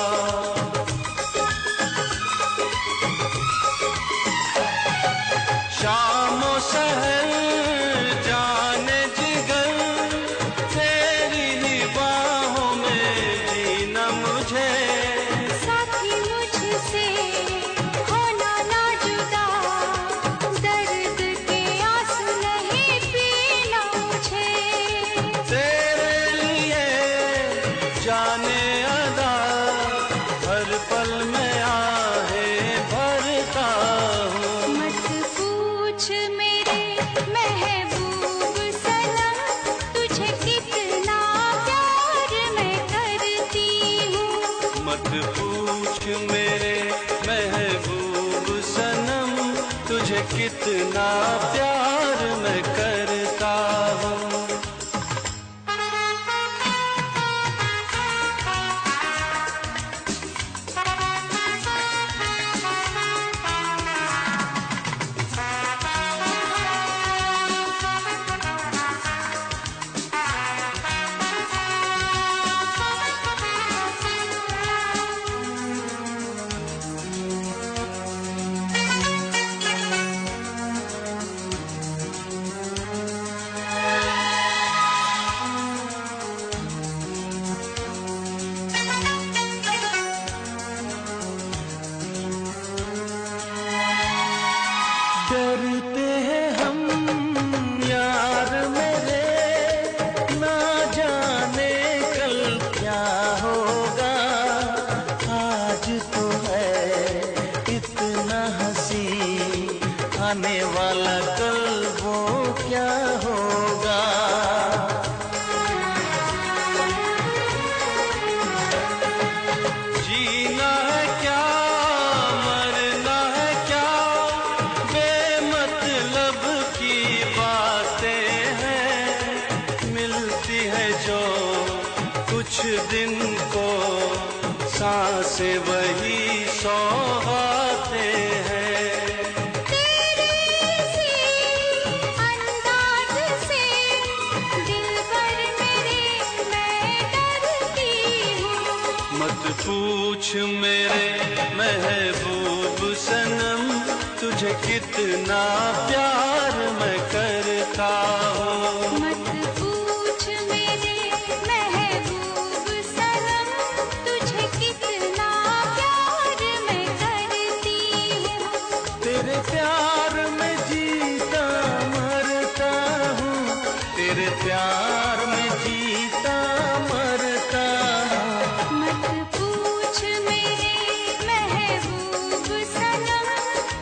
शामों सहर जाने जिगर, तेरी ही बाहों में जीना मुझे। साथी मुझसे होना ना जुदा, दर्द के आंसू नहीं पीना मुझे। तेरे लिए जाने अदा, हर पल में आहे भरता हूँ। मत पूछ मेरे महबूब सनम, तुझे कितना प्यार मैं करती हूँ। मत पूछ मेरे महबूब सनम, तुझे कितना प्यार मैं करता हूँ। तो है इतना हंसी, आने वाला कल वो क्या होगा। जीना है क्या मरना है क्या, बेमतलब की बातें हैं, मिलती है जो कुछ दिन को सांसें वही सौगातें हैं। तेरे से अंदाज से दिल पर मेरे मैं डरती हूँ। मत पूछ मेरे महबूब सनम, तुझे कितना प्यार मैं करता हूँ। मत पूछ मेरे महबूब सनम, तुझे कितना प्यार मैं करती हूँ। तेरे प्यार में जीता मरता हूँ, तेरे प्यार में जीता मरता हूँ। मत पूछ मेरे महबूब सनम,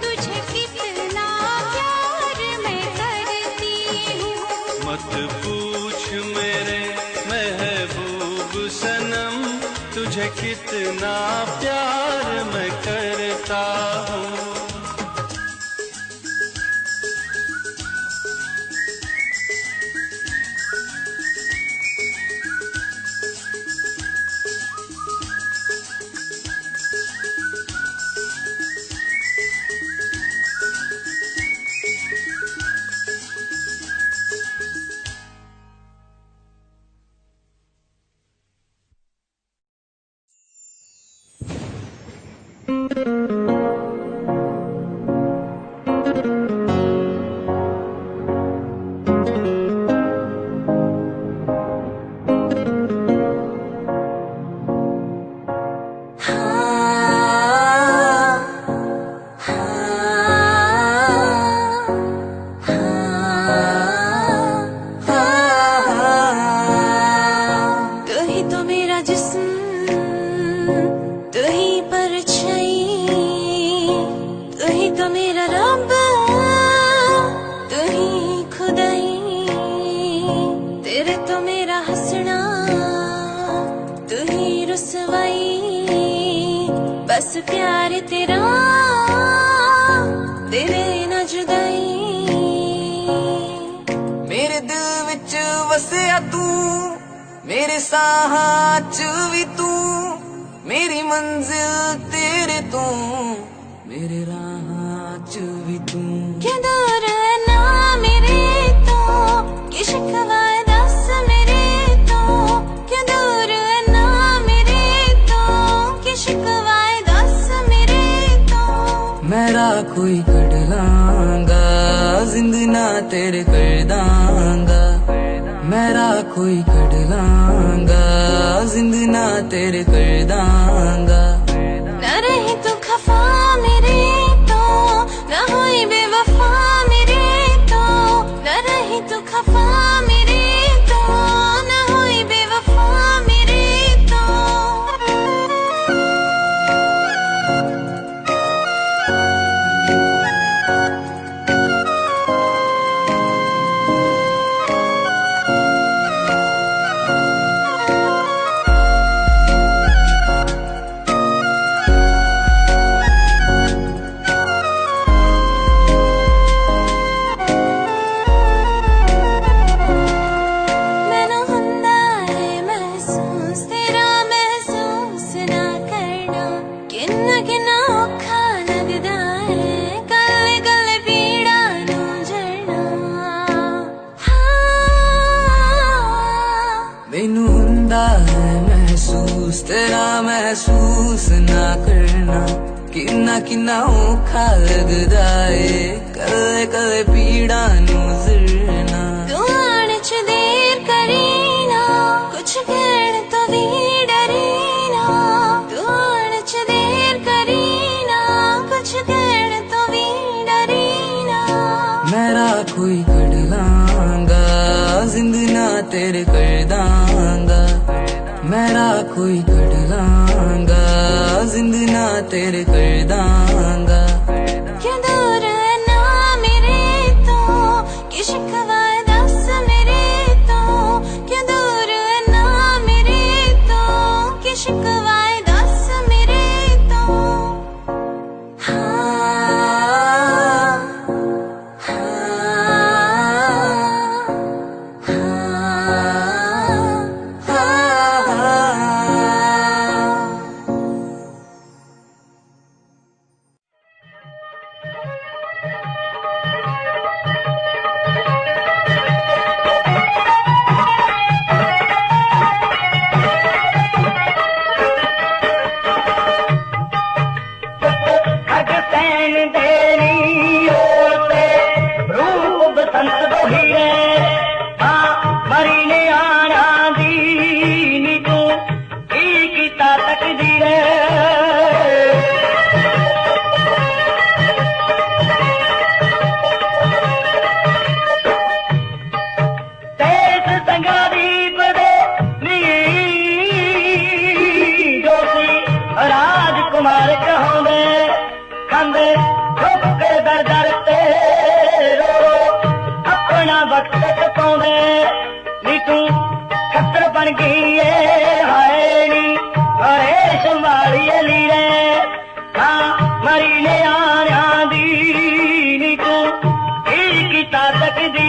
तुझे कितना प्यार मैं करती हूँ। मत पूछ मेरे महबूब सनम, तुझे कितना प्यार मैं करता हूँ। तू ही तो मेरा जिस्म, तू ही परछाई, तू ही तो मेरा रब, तू ही खुदाई। तेरे तो मेरा हंसना, तू ही रुसवाई, बस प्यार तेरा दे देना जुदाई। मेरे दिल विच वसिया तू, मेरे साहां च भी तू, मेरी मंजिल तेरे तू, मेरे राहां च भी तू। क्या दूर है ना मेरे तो, कि शिकवा है दस मेरे तो। क्या दूर है ना मेरे तो, कि शिकवा है दस मेरे तो। मेरा कोई कड़ लांगा, जिंद ना तेरे कर दांगा। मेरा कोई कड़ लांगा, जिंद ना तेरे कर दांगा। न रही तू खफा मेरे तो, न हुई बेवफा मेरे तो। न रही तू खफा मेरे तो, न हुई बेवफा मेरे तो। मैनू हुंदा है महसूस तेरा महसूस ना करना, किन्ना किन्ना औखा लगदा है गले गले पीड़ा नू झड़ना। मैनू हुंदा है महसूस तेरा महसूस ना करना, किन्ना किन्ना औखा लगदा है कले कले पीड़ा नू झड़ना। तू आने च देर करी ना, कुछ कहण तो भी डरी ना। तू आने च देर करी ना, कुछ कहण तो भी डरी ना। मेरा कोई कड़ लांगा, जिंद ना तेरे कर दांगा। मेरा कोई कड़ लांगा, जिंद ना तेरे कर दांगा। क्यों दूर है ना मेरे तो कि शिकवा दस मेरे तो, क्यों दूर है ना मेरे तो कि शिकवा दस मेरे तो। राजकुमार कहोगे खंदे रुक के दर दर ते रो अपना वक्त टपाउंदे नी तू खतर बन गई है हाय नी अरे संभाली लीरे हाँ मरी ने आना दी नी तू की ताकत दी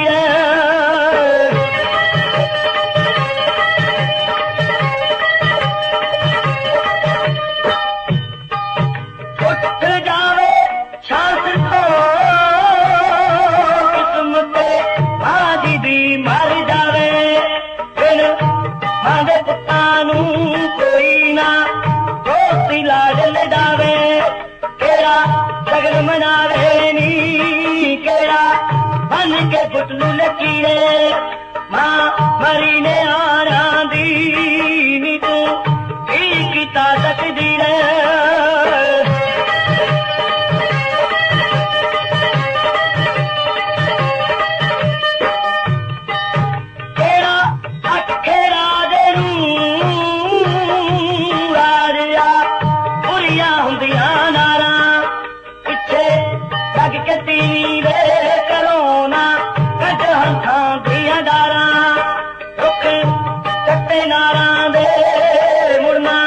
मनावे नी केड़ा बन के गुटलू लकीरे मां मरी ने आना दी नी तू की ताकत दी रे केड़ा अखेरा दे राजा बुरिया हुंदियां नारा लग के तीरे करोना कट हंथां दियां डारा रुख कट्टे नारा दे मुड़ना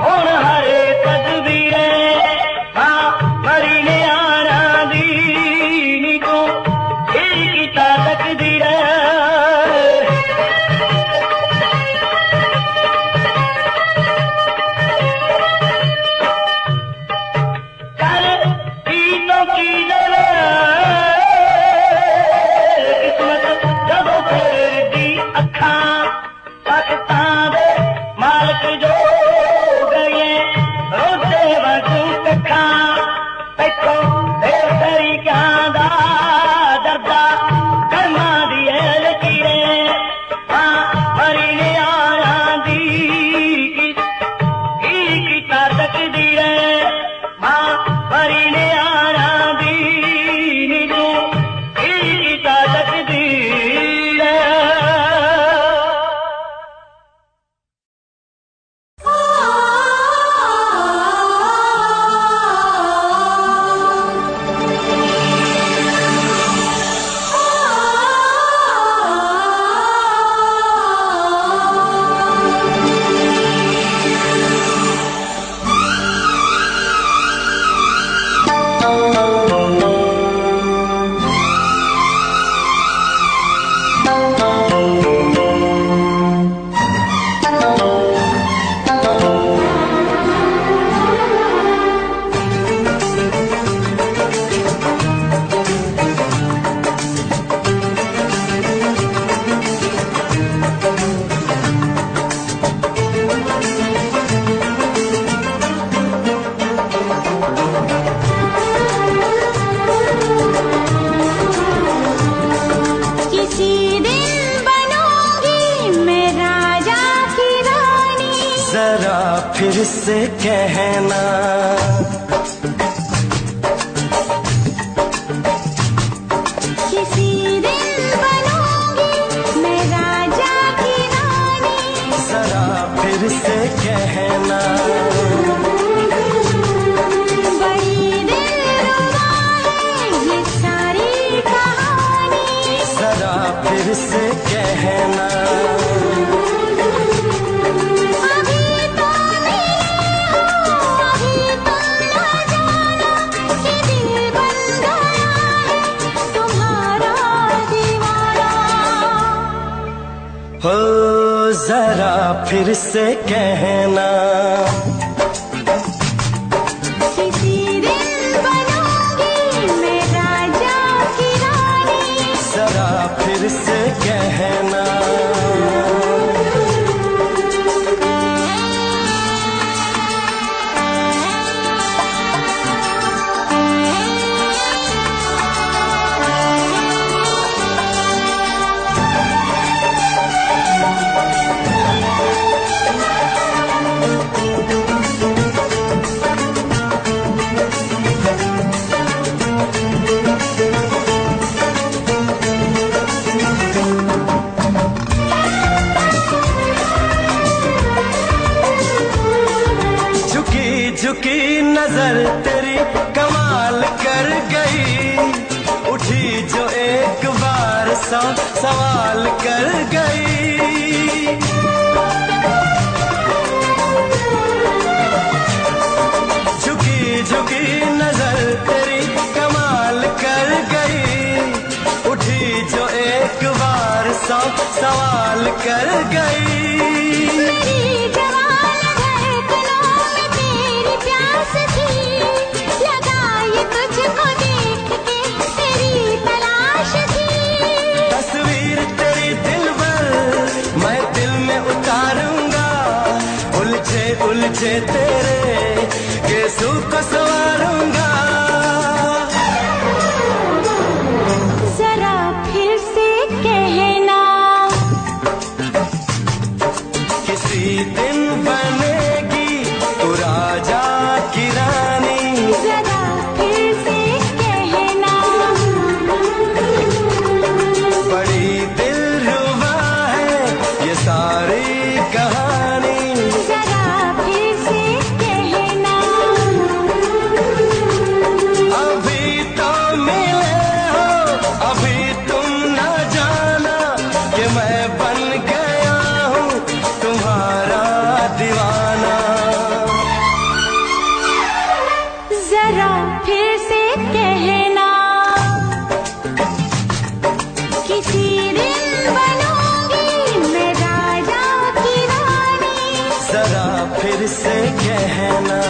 हुण हरे तदबीरे हाँ मरी ने आना दी नी तू की ताकत दी रे फिर से कहना किसी दिन बनूंगी मैं राजा की रानी, जरा फिर से कहना फिर से कहना, किसी दिन बनूंगी मैं राजा की रानी। जरा फिर से कहना, झुकी नजर तेरी कमाल कर गई, उठी जो एक बार सौ सवाल कर गई। झुकी झुकी नजर तेरी कमाल कर गई, उठी जो एक बार सौ सवाल कर गई। उलझे तेरे केसू को संवारूंगा। जरा फिर से कहना, किसी दिन बनेगी तू राजा की रानी। जरा फिर से कहना, बड़ी दिलरुबा है ये सारी कहानी। जरा फिर से कहना, किसी दिन बनूंगी मैं राजा की रानी। जरा फिर से कहना,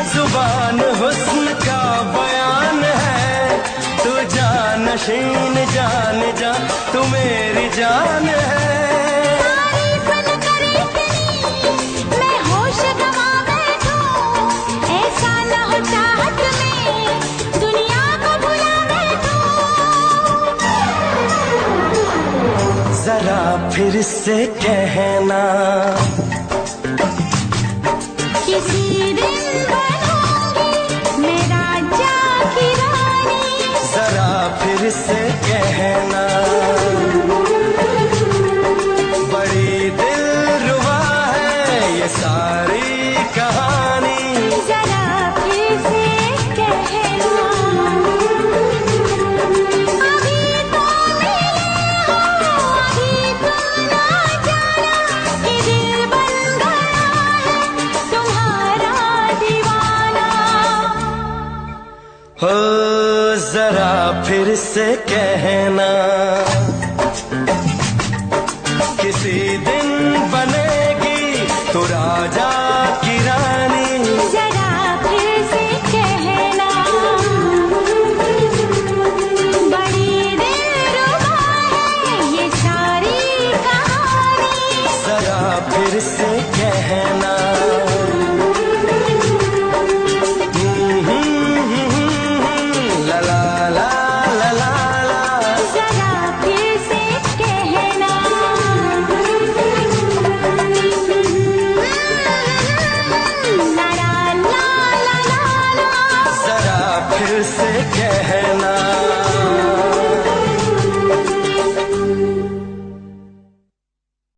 जुबान हुस्न का बयान है, तू जानशीन जान जा तू मेरी जान है। तारीफ न करे इतनी मैं होश गंवा बैठूं, ऐसा न हो चाहत में दुनिया को भुला बैठूं। जरा फिर से कहना, किसी दिन बनूंगी मैं राजा की रानी। जरा फिर से कहना, बड़ी दिलरुबा है ये सारी कहानी। जरा फिर से कहना, अभी तो मिले हो, अभी तुम ना जाना कि दिल बन गया है तुम्हारा दीवाना। हो जरा फिर से कहना, किसी दिन बनेगी तो राजा की रानी। जरा फिर से कहना, बड़ी दिलरुबा है ये फिर से कहना